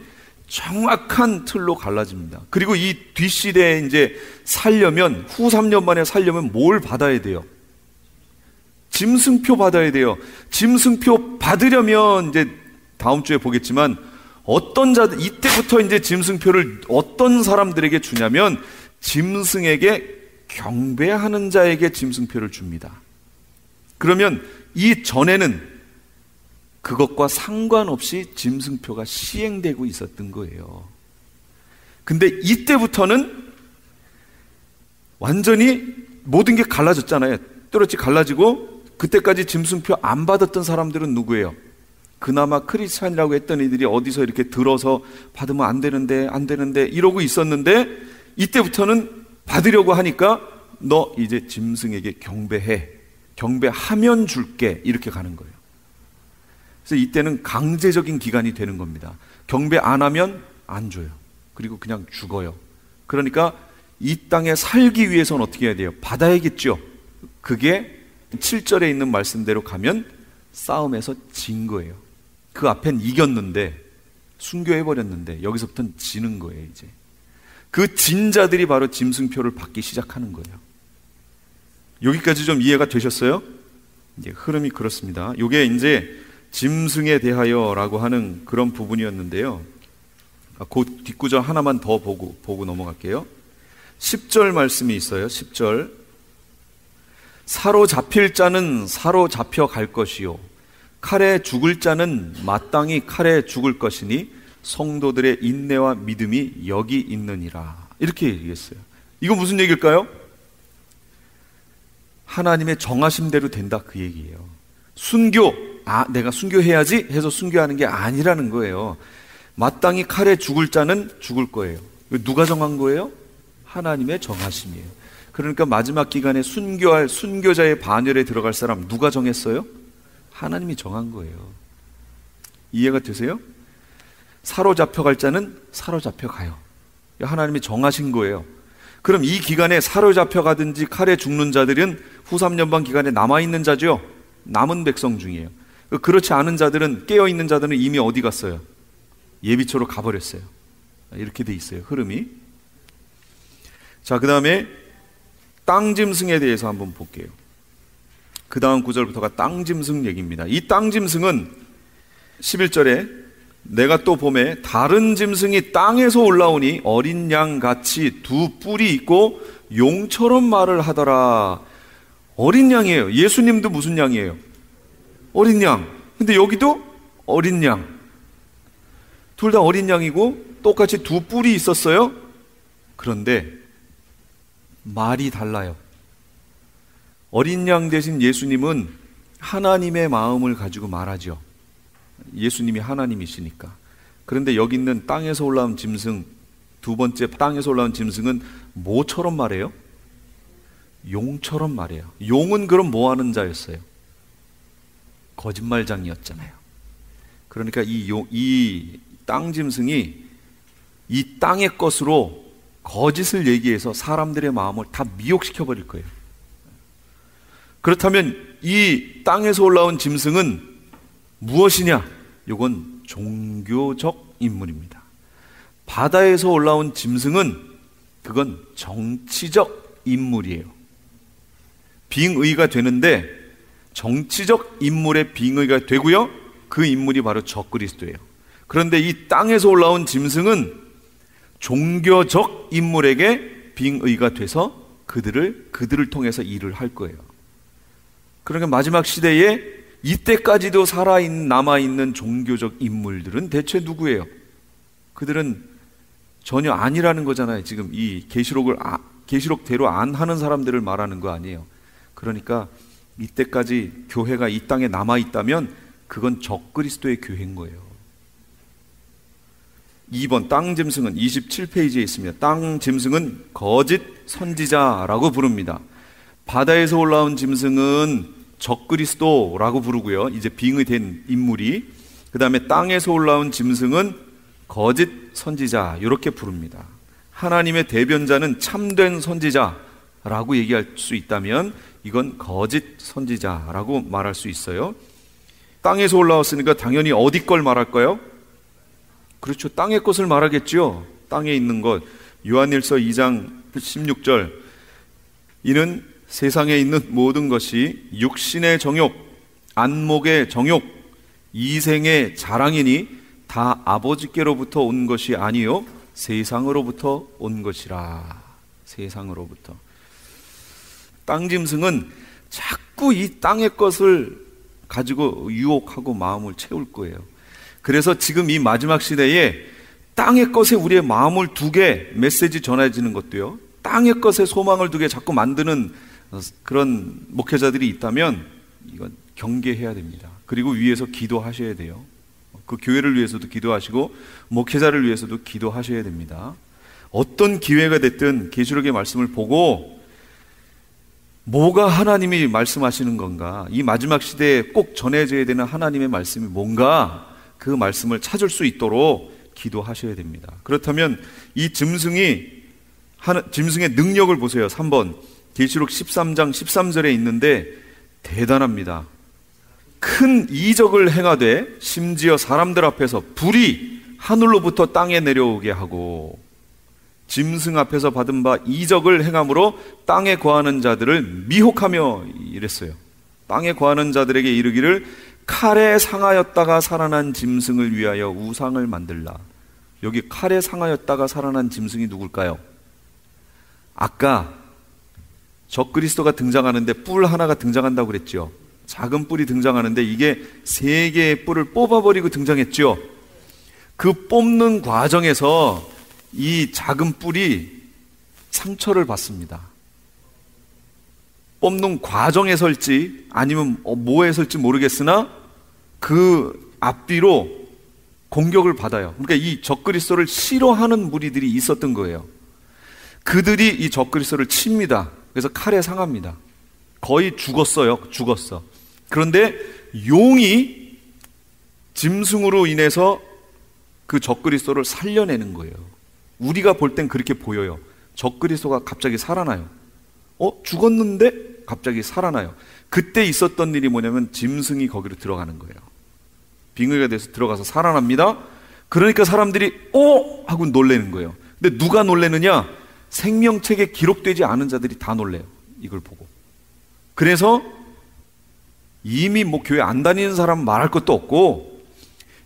정확한 틀로 갈라집니다. 그리고 이 뒷시대에 이제 살려면, 후 3년 만에 살려면 뭘 받아야 돼요? 짐승표 받아야 돼요. 짐승표 받으려면 이제 다음 주에 보겠지만 어떤 자들, 이때부터 이제 짐승표를 어떤 사람들에게 주냐면 짐승에게 경배하는 자에게 짐승표를 줍니다. 그러면 이 전에는 그것과 상관없이 짐승표가 시행되고 있었던 거예요. 근데 이때부터는 완전히 모든 게 갈라졌잖아요. 뚜렷이 갈라지고, 그때까지 짐승표 안 받았던 사람들은 누구예요? 그나마 크리스찬이라고 했던 이들이 어디서 이렇게 들어서 받으면 안 되는데 이러고 있었는데, 이때부터는 받으려고 하니까 너 이제 짐승에게 경배해, 경배하면 줄게, 이렇게 가는 거예요. 그래서 이때는 강제적인 기간이 되는 겁니다. 경배 안 하면 안 줘요. 그리고 그냥 죽어요. 그러니까 이 땅에 살기 위해서는 어떻게 해야 돼요? 받아야겠죠. 그게 7절에 있는 말씀대로 가면 싸움에서 진 거예요. 그 앞엔 이겼는데, 순교해버렸는데 여기서부터는 지는 거예요. 이제 그 진자들이 바로 짐승표를 받기 시작하는 거예요. 여기까지 좀 이해가 되셨어요? 이제 흐름이 그렇습니다. 이게 이제 짐승에 대하여라고 하는 그런 부분이었는데요. 그 뒷구절 하나만 더 보고 넘어갈게요. 10절 말씀이 있어요. 10절. 사로잡힐 자는 사로잡혀 갈 것이요, 칼에 죽을 자는 마땅히 칼에 죽을 것이니 성도들의 인내와 믿음이 여기 있느니라. 이렇게 얘기했어요. 이거 무슨 얘기일까요? 하나님의 정하심대로 된다 그 얘기예요. 순교, 내가 순교해야지 해서 순교하는 게 아니라는 거예요. 마땅히 칼에 죽을 자는 죽을 거예요. 누가 정한 거예요? 하나님의 정하심이에요. 그러니까 마지막 기간에 순교할 순교자의 반열에 들어갈 사람 누가 정했어요? 하나님이 정한 거예요. 이해가 되세요? 사로잡혀 갈 자는 사로잡혀 가요. 하나님이 정하신 거예요. 그럼 이 기간에 사로잡혀 가든지 칼에 죽는 자들은 후 3년반 기간에 남아있는 자죠. 남은 백성 중이에요. 그렇지 않은 자들은, 깨어있는 자들은 이미 어디 갔어요? 예비초로 가버렸어요. 이렇게 돼 있어요, 흐름이. 자, 그 다음에 땅 짐승에 대해서 한번 볼게요. 그 다음 구절부터가 땅 짐승 얘기입니다. 이 땅 짐승은 11절에 내가 또 봄에 다른 짐승이 땅에서 올라오니 어린 양 같이 두 뿔이 있고 용처럼 말을 하더라. 어린 양이에요. 예수님도 무슨 양이에요? 어린 양. 근데 여기도 어린 양. 둘 다 어린 양이고 똑같이 두 뿔이 있었어요. 그런데 말이 달라요. 어린 양 대신 예수님은 하나님의 마음을 가지고 말하죠. 예수님이 하나님이시니까. 그런데 여기 있는 땅에서 올라온 짐승, 두 번째 땅에서 올라온 짐승은 뭐처럼 말해요? 용처럼 말해요. 용은 그럼 뭐 하는 자였어요? 거짓말장이었잖아요. 그러니까 이 땅 짐승이 이 땅의 것으로 거짓을 얘기해서 사람들의 마음을 다 미혹시켜 버릴 거예요. 그렇다면 이 땅에서 올라온 짐승은 무엇이냐? 이건 종교적 인물입니다. 바다에서 올라온 짐승은 그건 정치적 인물이에요. 빙의가 되는데 정치적 인물의 빙의가 되고요. 그 인물이 바로 적그리스도예요. 그런데 이 땅에서 올라온 짐승은 종교적 인물에게 빙의가 돼서 그들을 통해서 일을 할 거예요. 그러니까 마지막 시대에 이때까지도 남아있는 종교적 인물들은 대체 누구예요? 그들은 전혀 아니라는 거잖아요. 지금 이 계시록대로 안 하는 사람들을 말하는 거 아니에요. 그러니까 이때까지 교회가 이 땅에 남아있다면 그건 적그리스도의 교회인 거예요. 2번 땅 짐승은 27페이지에 있습니다. 땅 짐승은 거짓 선지자라고 부릅니다. 바다에서 올라온 짐승은 적그리스도라고 부르고요. 이제 빙의된 인물이. 그 다음에 땅에서 올라온 짐승은 거짓 선지자 이렇게 부릅니다. 하나님의 대변자는 참된 선지자라고 얘기할 수 있다면 이건 거짓 선지자라고 말할 수 있어요. 땅에서 올라왔으니까 당연히 어디 걸 말할까요? 그렇죠. 땅의 것을 말하겠죠. 땅에 있는 것. 요한일서 2장 16절 이는 세상에 있는 모든 것이 육신의 정욕, 안목의 정욕, 이생의 자랑이니 다 아버지께로부터 온 것이 아니요 세상으로부터 온 것이라. 세상으로부터. 땅 짐승은 자꾸 이 땅의 것을 가지고 유혹하고 마음을 채울 거예요. 그래서 지금 이 마지막 시대에 땅의 것에 우리의 마음을 두게 메시지 전해지는 것도요, 땅의 것에 소망을 두게 자꾸 만드는 그런 목회자들이 있다면 이건 경계해야 됩니다. 그리고 위에서 기도하셔야 돼요. 그 교회를 위해서도 기도하시고 목회자를 위해서도 기도하셔야 됩니다. 어떤 기회가 됐든 계시록의 말씀을 보고 뭐가 하나님이 말씀하시는 건가, 이 마지막 시대에 꼭 전해져야 되는 하나님의 말씀이 뭔가, 그 말씀을 찾을 수 있도록 기도하셔야 됩니다. 그렇다면 이 짐승의 능력을 보세요. 3번 계시록 13장 13절에 있는데 대단합니다. 큰 이적을 행하되 심지어 사람들 앞에서 불이 하늘로부터 땅에 내려오게 하고, 짐승 앞에서 받은 바 이적을 행함으로 땅에 거하는 자들을 미혹하며 이랬어요. 땅에 거하는 자들에게 이르기를 칼에 상하였다가 살아난 짐승을 위하여 우상을 만들라. 여기 칼에 상하였다가 살아난 짐승이 누굴까요? 아까 적그리스도가 등장하는데 뿔 하나가 등장한다고 그랬죠. 작은 뿔이 등장하는데 이게 3개의 뿔을 뽑아버리고 등장했죠. 그 뽑는 과정에서 이 작은 뿔이 상처를 받습니다. 뽑는 과정에 설지 아니면 뭐에 설지 모르겠으나 그 앞뒤로 공격을 받아요. 그러니까 이 적그리스도를 싫어하는 무리들이 있었던 거예요. 그들이 이 적그리스도를 칩니다. 그래서 칼에 상합니다. 거의 죽었어요. 죽었어. 그런데 용이 짐승으로 인해서 그 적그리스도를 살려내는 거예요. 우리가 볼 땐 그렇게 보여요. 적그리스도가 갑자기 살아나요. 죽었는데 갑자기 살아나요. 그때 있었던 일이 뭐냐면 짐승이 거기로 들어가는 거예요. 빙의가 돼서 들어가서 살아납니다. 그러니까 사람들이 하고 놀라는 거예요. 근데 누가 놀라느냐? 생명책에 기록되지 않은 자들이 다 놀래요. 이걸 보고. 그래서 이미 교회 안 다니는 사람은 말할 것도 없고,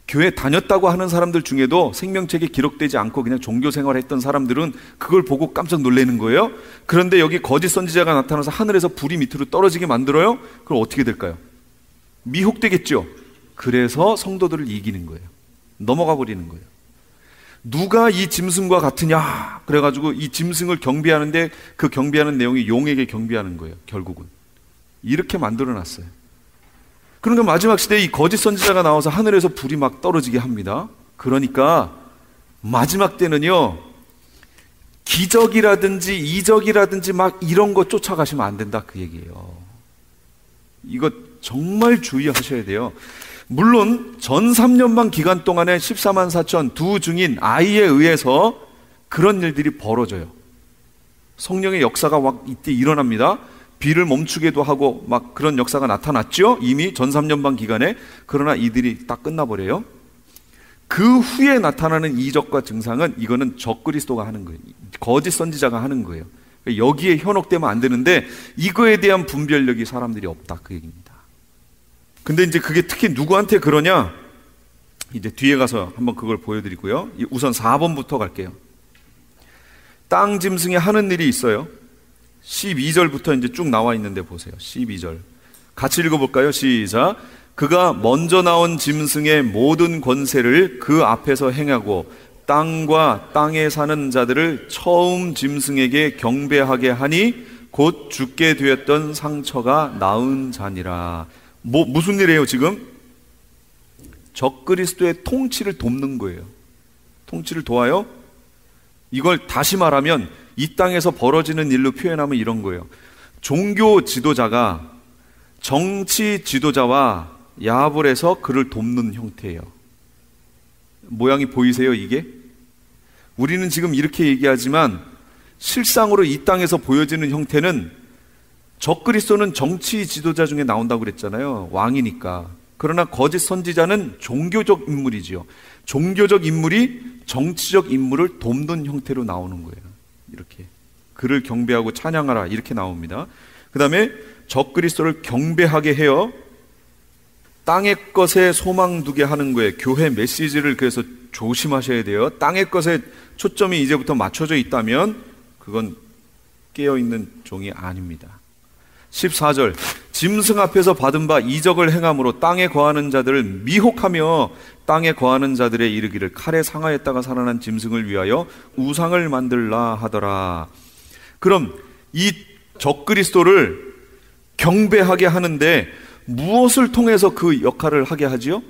교회 다녔다고 하는 사람들 중에도 생명책에 기록되지 않고 그냥 종교생활 했던 사람들은 그걸 보고 깜짝 놀라는 거예요. 그런데 여기 거짓 선지자가 나타나서 하늘에서 불이 밑으로 떨어지게 만들어요. 그럼 어떻게 될까요? 미혹되겠죠. 그래서 성도들을 이기는 거예요. 넘어가 버리는 거예요. 누가 이 짐승과 같으냐? 그래가지고 이 짐승을 경배하는데 그 경배하는 내용이 용에게 경배하는 거예요. 결국은 이렇게 만들어놨어요. 그러니까 마지막 시대에 이 거짓 선지자가 나와서 하늘에서 불이 막 떨어지게 합니다. 그러니까 마지막 때는요, 기적이라든지 이적이라든지 막 이런 거 쫓아가시면 안 된다, 그 얘기예요. 이거 정말 주의하셔야 돼요. 물론 전 3년반 기간 동안에 14만 4천 두 증인 아이에 의해서 그런 일들이 벌어져요. 성령의 역사가 막 이때 일어납니다. 비를 멈추게도 하고 막 그런 역사가 나타났죠. 이미 전 3년반 기간에. 그러나 이들이 딱 끝나버려요. 그 후에 나타나는 이적과 증상은 이거는 적그리스도가 하는 거예요. 거짓 선지자가 하는 거예요. 여기에 현혹되면 안 되는데 이거에 대한 분별력이 사람들이 없다, 그 얘기입니다. 근데 이제 그게 특히 누구한테 그러냐? 이제 뒤에 가서 한번 그걸 보여드리고요. 우선 4번부터 갈게요. 땅 짐승이 하는 일이 있어요. 12절부터 이제 쭉 나와 있는데 보세요. 12절. 같이 읽어볼까요? 시작. 그가 먼저 나온 짐승의 모든 권세를 그 앞에서 행하고 땅과 땅에 사는 자들을 처음 짐승에게 경배하게 하니 곧 죽게 되었던 상처가 나은 자니라. 무슨 일이에요 지금? 적그리스도의 통치를 돕는 거예요. 통치를 도와요? 이걸 다시 말하면 이 땅에서 벌어지는 일로 표현하면 이런 거예요. 종교 지도자가 정치 지도자와 야합을 해서 그를 돕는 형태예요. 모양이 보이세요, 이게? 우리는 지금 이렇게 얘기하지만 실상으로 이 땅에서 보여지는 형태는 적그리스도는 정치 지도자 중에 나온다고 그랬잖아요. 왕이니까. 그러나 거짓 선지자는 종교적 인물이지요. 종교적 인물이 정치적 인물을 돕는 형태로 나오는 거예요. 이렇게. 그를 경배하고 찬양하라, 이렇게 나옵니다. 그 다음에 적그리스도를 경배하게 해요. 땅의 것에 소망 두게 하는 거예요. 교회 메시지를 그래서 조심하셔야 돼요. 땅의 것에 초점이 이제부터 맞춰져 있다면 그건 깨어있는 종이 아닙니다. 14절. 짐승 앞에서 받은 바 이적을 행함으로 땅에 거하는 자들을 미혹하며 땅에 거하는 자들의 이르기를 칼에 상하였다가 살아난 짐승을 위하여 우상을 만들라 하더라. 그럼 이 적그리스도를 경배하게 하는데 무엇을 통해서 그 역할을 하게 하지요?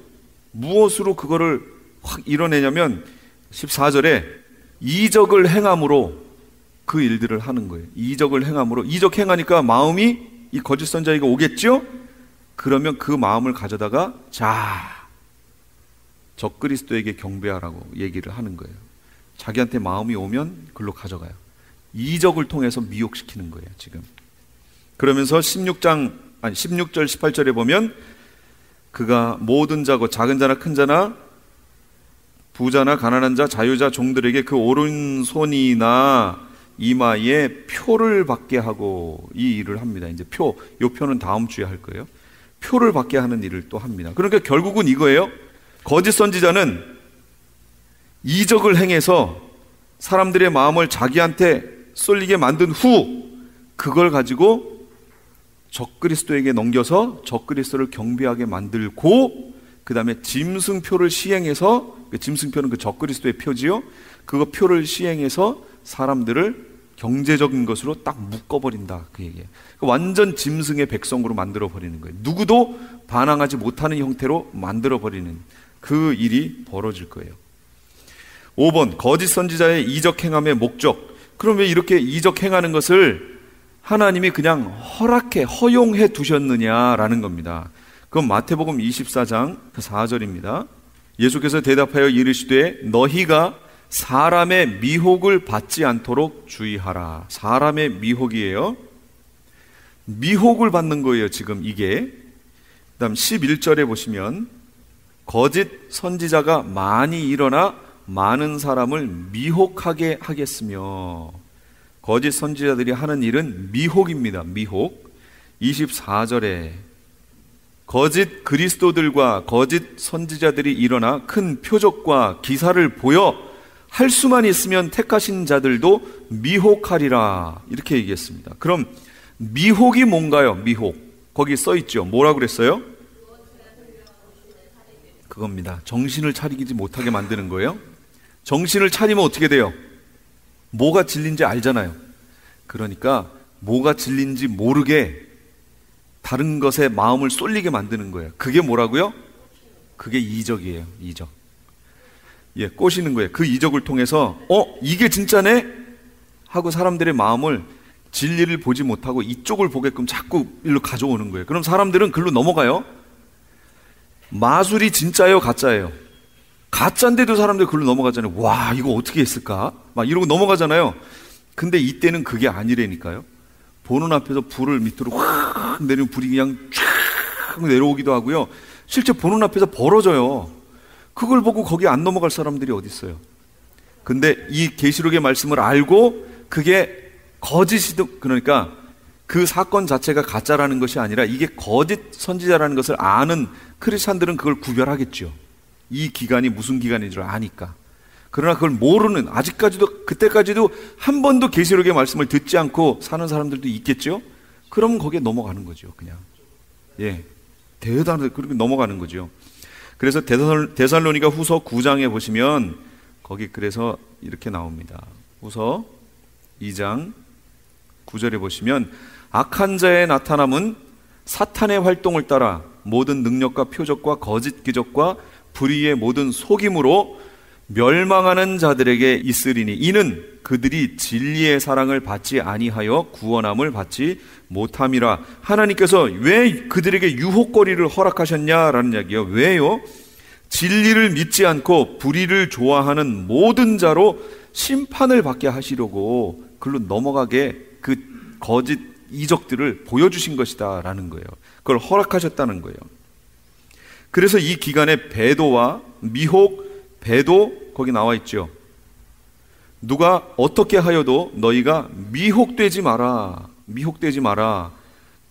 무엇으로 그거를 확 이뤄내냐면 14절에 이적을 행함으로 그 일들을 하는 거예요. 이적을 행함으로. 이적 행하니까 마음이 이 거짓 선지자가 오겠죠? 그러면 그 마음을 가져다가 적그리스도에게 경배하라고 얘기를 하는 거예요. 자기한테 마음이 오면 글로 가져가요. 이적을 통해서 미혹시키는 거예요, 지금. 그러면서 16절 18절에 보면 그가 모든 자고 작은 자나 큰 자나 부자나 가난한 자 자유자 종들에게 그 오른손이나 이마에 표를 받게 하고 이 일을 합니다. 이제 요 표는 다음 주에 할 거예요. 표를 받게 하는 일을 또 합니다. 그러니까 결국은 이거예요. 거짓 선지자는 이적을 행해서 사람들의 마음을 자기한테 쏠리게 만든 후 그걸 가지고 적그리스도에게 넘겨서 적그리스도를 경배하게 만들고 그 다음에 짐승표를 시행해서, 짐승표는 그 적그리스도의 표지요. 그거 표를 시행해서 사람들을 경제적인 것으로 딱 묶어버린다, 그 얘기예요. 완전 짐승의 백성으로 만들어버리는 거예요. 누구도 반항하지 못하는 형태로 만들어버리는 그 일이 벌어질 거예요. 5번, 거짓 선지자의 이적 행함의 목적. 그럼 왜 이렇게 이적 행하는 것을 하나님이 그냥 허용해 두셨느냐라는 겁니다. 그건 마태복음 24장 4절입니다. 예수께서 대답하여 이르시되 너희가 사람의 미혹을 받지 않도록 주의하라. 사람의 미혹이에요. 미혹을 받는 거예요, 지금 이게. 그 다음 11절에 보시면 거짓 선지자가 많이 일어나 많은 사람을 미혹하게 하겠으며, 거짓 선지자들이 하는 일은 미혹입니다. 미혹. 24절에 거짓 그리스도들과 거짓 선지자들이 일어나 큰 표적과 기사를 보여 할 수만 있으면 택하신 자들도 미혹하리라, 이렇게 얘기했습니다. 그럼 미혹이 뭔가요? 미혹. 거기 써 있죠. 뭐라고 그랬어요? 그겁니다. 정신을 차리지 못하게 만드는 거예요. 정신을 차리면 어떻게 돼요? 뭐가 진리인지 알잖아요. 그러니까 뭐가 진리인지 모르게 다른 것에 마음을 쏠리게 만드는 거예요. 그게 뭐라고요? 그게 이적이에요. 이적. 예, 꼬시는 거예요. 그 이적을 통해서 이게 진짜네? 하고 사람들의 마음을 진리를 보지 못하고 이쪽을 보게끔 자꾸 일로 가져오는 거예요. 그럼 사람들은 글로 넘어가요. 마술이 진짜예요, 가짜예요? 가짜인데도 사람들 글로 넘어가잖아요. 와, 이거 어떻게 했을까? 막 이러고 넘어가잖아요. 근데 이때는 그게 아니라니까요. 보는 앞에서 불을 밑으로 확 내리면 불이 그냥 쫙 내려오기도 하고요. 실제 보는 앞에서 벌어져요. 그걸 보고 거기 안 넘어갈 사람들이 어디 있어요? 근데 이 계시록의 말씀을 알고 그게 거짓이든, 그러니까 그 사건 자체가 가짜라는 것이 아니라 이게 거짓 선지자라는 것을 아는 크리스찬들은 그걸 구별하겠죠. 이 기간이 무슨 기간인 줄 아니까. 그러나 그걸 모르는, 아직까지도, 그때까지도 한 번도 계시록의 말씀을 듣지 않고 사는 사람들도 있겠죠. 그러면 거기에 넘어가는 거죠, 그냥. 예, 대단하게 그렇게 넘어가는 거죠. 그래서 데살로니가 후서 9장에 보시면 거기 그래서 이렇게 나옵니다. 후서 2장 9절에 보시면 악한 자의 나타남은 사탄의 활동을 따라 모든 능력과 표적과 거짓 기적과 불의의 모든 속임으로 멸망하는 자들에게 있으리니 이는 그들이 진리의 사랑을 받지 아니하여 구원함을 받지 못함이라. 하나님께서 왜 그들에게 유혹거리를 허락하셨냐라는 이야기예요. 왜요? 진리를 믿지 않고 불의를 좋아하는 모든 자로 심판을 받게 하시려고 글로 넘어가게 그 거짓 이적들을 보여주신 것이다 라는 거예요. 그걸 허락하셨다는 거예요. 그래서 이 기간에 배도와 미혹, 배도 거기 나와 있죠. 누가 어떻게 하여도 너희가 미혹되지 마라. 미혹되지 마라.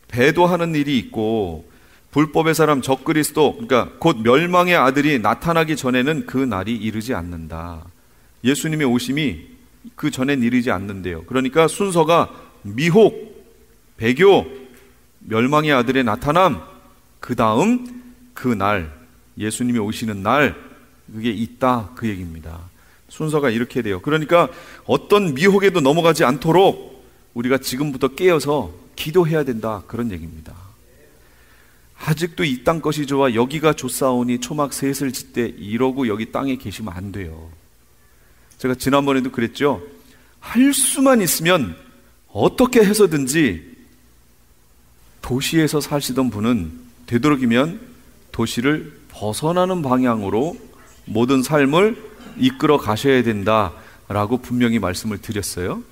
배도하는 일이 있고 불법의 사람 적그리스도, 그러니까 곧 멸망의 아들이 나타나기 전에는 그 날이 이르지 않는다. 예수님의 오심이 그 전엔 이르지 않는데요. 그러니까 순서가 미혹, 배교, 멸망의 아들의 나타남, 그 다음 그 날, 예수님이 오시는 날, 그게 있다, 그 얘기입니다. 순서가 이렇게 돼요. 그러니까 어떤 미혹에도 넘어가지 않도록 우리가 지금부터 깨어서 기도해야 된다, 그런 얘기입니다. 아직도 이 땅 것이 좋아 여기가 좋사오니 초막 셋을 짓되 이러고 여기 땅에 계시면 안 돼요. 제가 지난번에도 그랬죠. 할 수만 있으면 어떻게 해서든지 도시에서 사시던 분은 되도록이면 도시를 벗어나는 방향으로 모든 삶을 이끌어 가셔야 된다라고 분명히 말씀을 드렸어요.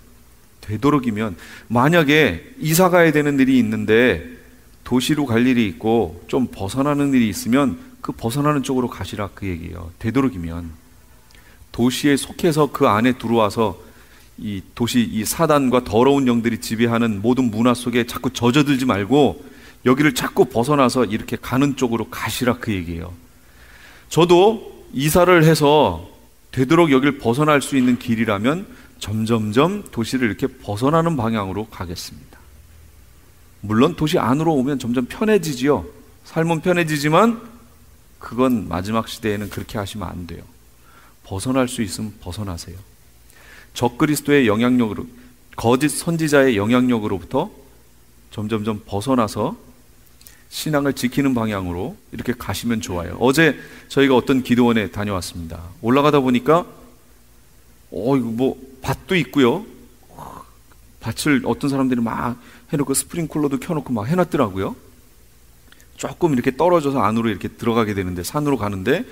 되도록이면 만약에 이사 가야 되는 일이 있는데 도시로 갈 일이 있고 좀 벗어나는 일이 있으면 그 벗어나는 쪽으로 가시라, 그 얘기예요. 되도록이면 도시에 속해서 그 안에 들어와서 이 도시, 이 사단과 더러운 영들이 지배하는 모든 문화 속에 자꾸 젖어들지 말고 여기를 자꾸 벗어나서 이렇게 가는 쪽으로 가시라, 그 얘기예요. 저도 이사를 해서 되도록 여기를 벗어날 수 있는 길이라면 점점점 도시를 이렇게 벗어나는 방향으로 가겠습니다. 물론 도시 안으로 오면 점점 편해지지요. 삶은 편해지지만 그건 마지막 시대에는 그렇게 하시면 안 돼요. 벗어날 수 있으면 벗어나세요. 적그리스도의 영향력으로 거짓 선지자의 영향력으로부터 점점점 벗어나서 신앙을 지키는 방향으로 이렇게 가시면 좋아요. 어제 저희가 어떤 기도원에 다녀왔습니다. 올라가다 보니까 이거 뭐 밭도 있고요. 밭을 어떤 사람들이 막 해놓고 스프링클러도 켜놓고 막 해놨더라고요. 조금 이렇게 떨어져서 안으로 이렇게 들어가게 되는데, 산으로 가는데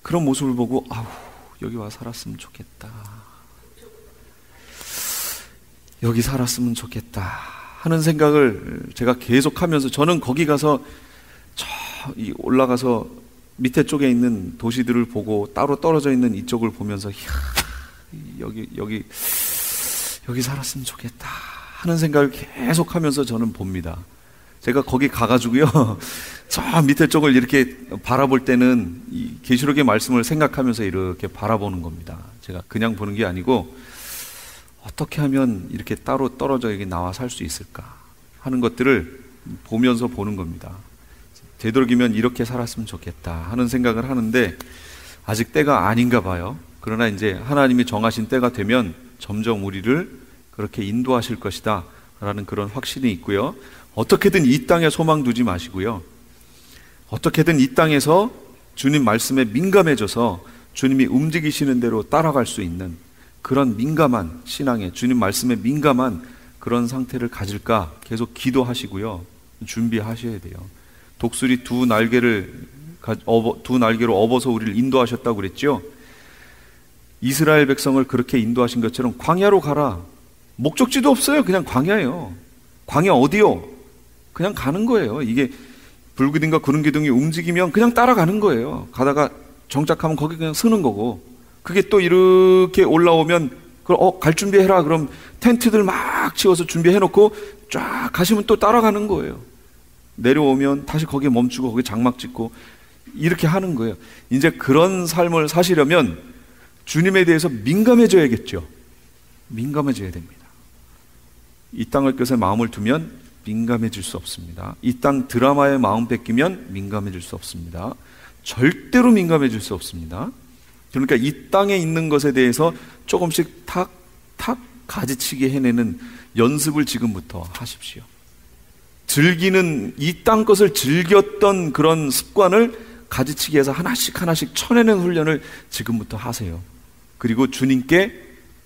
그런 모습을 보고 여기 와 살았으면 좋겠다. 여기 살았으면 좋겠다 하는 생각을 제가 계속하면서, 저는 거기 가서 올라가서 밑에 쪽에 있는 도시들을 보고 따로 떨어져 있는 이쪽을 보면서 여기 살았으면 좋겠다 하는 생각을 계속하면서 저는 봅니다. 제가 거기 가가지고요, 저 밑에 쪽을 이렇게 바라볼 때는 이 계시록의 말씀을 생각하면서 이렇게 바라보는 겁니다. 제가 그냥 보는 게 아니고 어떻게 하면 이렇게 따로 떨어져 여기 나와 살 수 있을까 하는 것들을 보면서 보는 겁니다. 되도록이면 이렇게 살았으면 좋겠다 하는 생각을 하는데 아직 때가 아닌가 봐요. 그러나 이제 하나님이 정하신 때가 되면 점점 우리를 그렇게 인도하실 것이다 라는 그런 확신이 있고요. 어떻게든 이 땅에 소망 두지 마시고요. 어떻게든 이 땅에서 주님 말씀에 민감해져서 주님이 움직이시는 대로 따라갈 수 있는 그런 민감한 신앙에, 주님 말씀에 민감한 그런 상태를 가질까 계속 기도하시고요. 준비하셔야 돼요. 독수리 두 날개로 업어서 우리를 인도하셨다고 그랬죠. 이스라엘 백성을 그렇게 인도하신 것처럼 광야로 가라. 목적지도 없어요. 그냥 광야예요. 광야 어디요? 그냥 가는 거예요. 이게 불기둥과 구름기둥이 움직이면 그냥 따라가는 거예요. 가다가 정착하면 거기 그냥 서는 거고, 그게 또 이렇게 올라오면 갈 준비해라. 그럼 텐트들 막 치워서 준비해놓고 쫙 가시면 또 따라가는 거예요. 내려오면 다시 거기에 멈추고 거기 장막 짓고 이렇게 하는 거예요. 이제 그런 삶을 사시려면 주님에 대해서 민감해져야겠죠. 민감해져야 됩니다. 이 땅을 끝에 마음을 두면 민감해질 수 없습니다. 이 땅 드라마에 마음 뺏기면 민감해질 수 없습니다. 절대로 민감해질 수 없습니다. 그러니까 이 땅에 있는 것에 대해서 조금씩 탁탁 가지치기 해내는 연습을 지금부터 하십시오. 즐기는, 이 땅 것을 즐겼던 그런 습관을 가지치기해서 하나씩 쳐내는 훈련을 지금부터 하세요. 그리고 주님께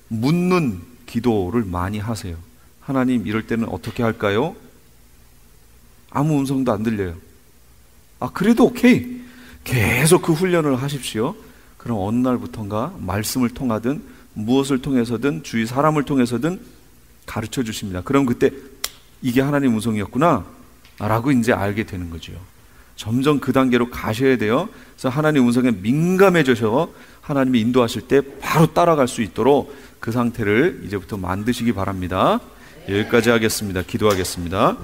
묻는 기도를 많이 하세요. 하나님, 이럴 때는 어떻게 할까요? 아무 음성도 안 들려요. 그래도 오케이. 계속 그 훈련을 하십시오. 그럼 어느 날부턴가 말씀을 통하든 무엇을 통해서든 주위 사람을 통해서든 가르쳐 주십니다. 그럼 그때 이게 하나님 음성이었구나 라고 이제 알게 되는 거죠. 점점 그 단계로 가셔야 돼요. 그래서 하나님 음성에 민감해져서 하나님이 인도하실 때 바로 따라갈 수 있도록 그 상태를 이제부터 만드시기 바랍니다. 여기까지 하겠습니다. 기도하겠습니다.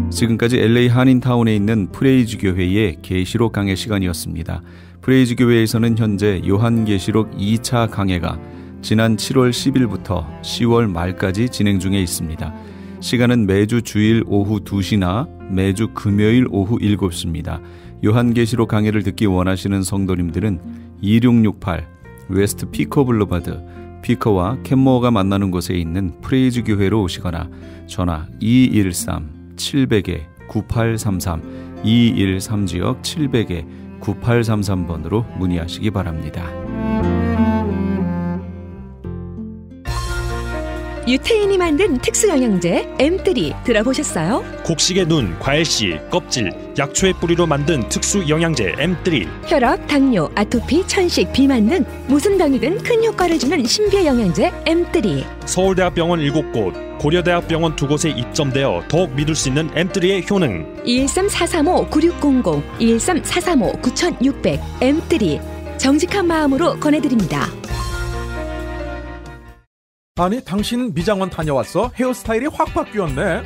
지금까지 LA 한인타운에 있는 프레이즈 교회의 계시록 강해 시간이었습니다. 프레이즈 교회에서는 현재 요한계시록 2차 강해가 지난 7월 10일부터 10월 말까지 진행 중에 있습니다. 시간은 매주 주일 오후 2시나 매주 금요일 오후 7시입니다. 요한계시록 강해를 듣기 원하시는 성도님들은 2668 웨스트 피커 블루바드, 피커와 캔모어가 만나는 곳에 있는 프레이즈 교회로 오시거나 전화 213-700-9833 213지역 700-9833번으로 문의하시기 바랍니다. 유태인이 만든 특수영양제 M3 들어보셨어요? 곡식의 눈, 과일씨, 껍질, 약초의 뿌리로 만든 특수영양제 M3. 혈압, 당뇨, 아토피, 천식, 비만 등 무슨 병이든 큰 효과를 주는 신비영양제 M3. 서울대학병원 7곳, 고려대학병원 2곳에 입점되어 더욱 믿을 수 있는 M3의 효능. 213-435-9600, 213-435-9600 M3. 정직한 마음으로 권해드립니다. 아니, 당신 미장원 다녀왔어? 헤어스타일이 확 바뀌었네.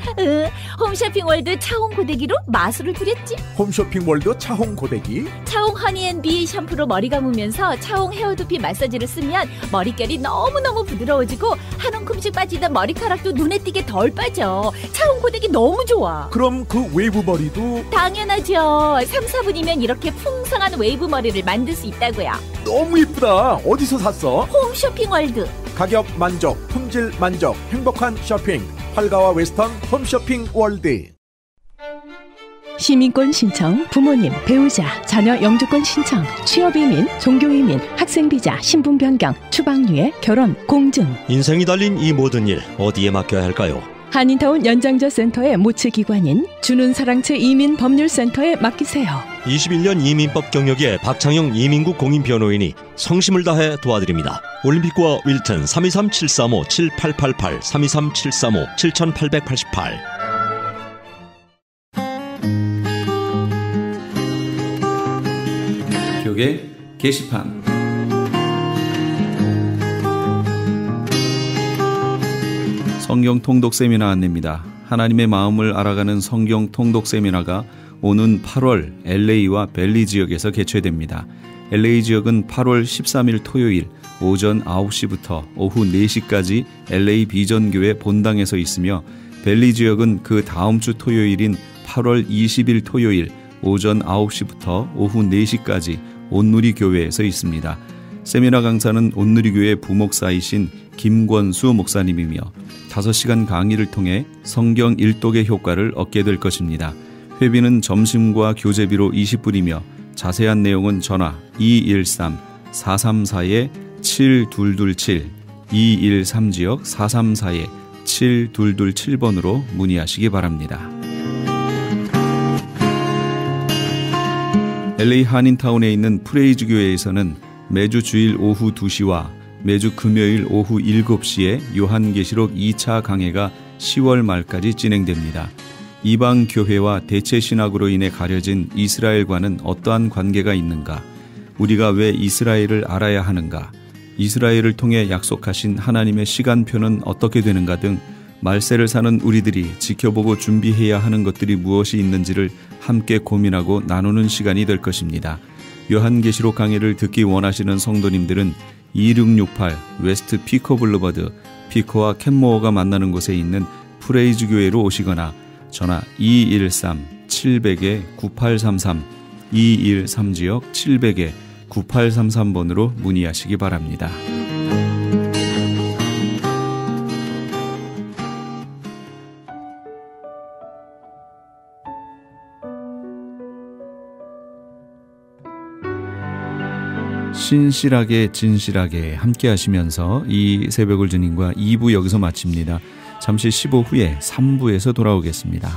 홈쇼핑월드 차홍 고데기로 마술을 부렸지. 홈쇼핑월드 차홍 고데기? 차홍 허니앤비 샴푸로 머리 감으면서 차홍 헤어두피 마사지를 쓰면 머릿결이 너무너무 부드러워지고 한 움큼씩 빠지던 머리카락도 눈에 띄게 덜 빠져. 차홍 고데기 너무 좋아. 그럼 그 웨이브 머리도? 당연하죠. 3, 4분이면 이렇게 풍성한 웨이브 머리를 만들 수 있다고요. 너무 이쁘다. 어디서 샀어? 홈쇼핑월드. 가격 만족, 품질 만족, 행복한 쇼핑. 활가와 웨스턴 홈쇼핑 월드. 시민권 신청, 부모님, 배우자, 자녀 영주권 신청, 취업이민, 종교이민, 학생비자, 신분 변경, 추방유예, 결혼, 공증. 인생이 달린 이 모든 일 어디에 맡겨야 할까요? 한인타운 연장자 센터의 모츠기관인 주눈사랑채 이민법률센터에 맡기세요. 21년 이민법 경력의 박창영 이민국 공인변호인이 성심을 다해 도와드립니다. 올림픽과 윌튼 323-735-7888 323-735-7888. 벽에 게시판. 성경 통독 세미나 안내입니다. 하나님의 마음을 알아가는 성경 통독 세미나가 오는 8월 LA와 벨리 지역에서 개최됩니다. LA 지역은 8월 13일 토요일 오전 9시부터 오후 4시까지 LA 비전교회 본당에서 있으며, 벨리 지역은 그 다음 주 토요일인 8월 20일 토요일 오전 9시부터 오후 4시까지 온누리 교회에서 있습니다. 세미나 강사는 온누리 교회 부목사이신 김권수 목사님이며 5시간 강의를 통해 성경 일독의 효과를 얻게 될 것입니다. 회비는 점심과 교재비로 20불이며 자세한 내용은 전화 213-434-7227 213지역 434-7227번으로 문의하시기 바랍니다. LA 한인타운에 있는 프레이즈 교회에서는 매주 주일 오후 2시와 매주 금요일 오후 7시에 요한계시록 2차 강해가 10월 말까지 진행됩니다. 이방 교회와 대체 신학으로 인해 가려진 이스라엘과는 어떠한 관계가 있는가? 우리가 왜 이스라엘을 알아야 하는가? 이스라엘을 통해 약속하신 하나님의 시간표는 어떻게 되는가 등 말세를 사는 우리들이 지켜보고 준비해야 하는 것들이 무엇이 있는지를 함께 고민하고 나누는 시간이 될 것입니다. 요한계시록 강해를 듣기 원하시는 성도님들은 2668 웨스트 피커 블루버드, 피커와 캔모어가 만나는 곳에 있는 프레이즈 교회로 오시거나 전화 213-700-9833 213지역 700-9833번으로 문의하시기 바랍니다. 신실하게 진실하게 함께 하시면서 이 새벽을 주님과 2부 여기서 마칩니다. 잠시 15 후에 3부에서 돌아오겠습니다.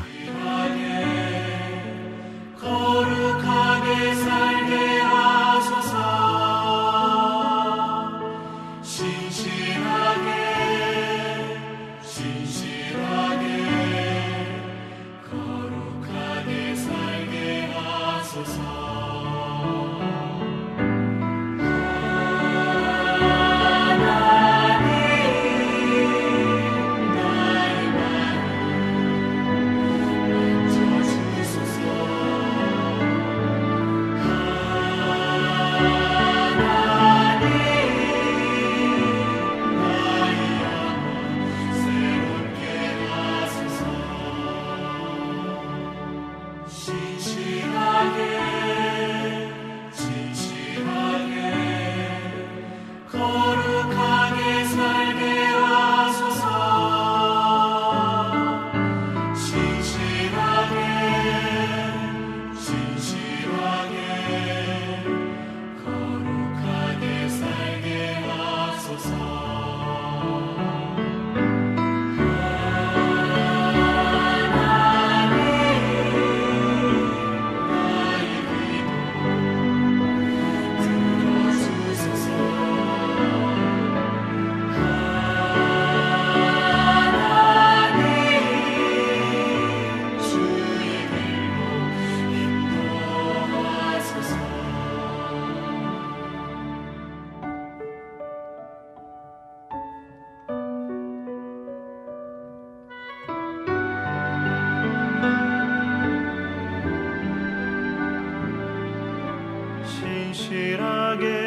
신실하게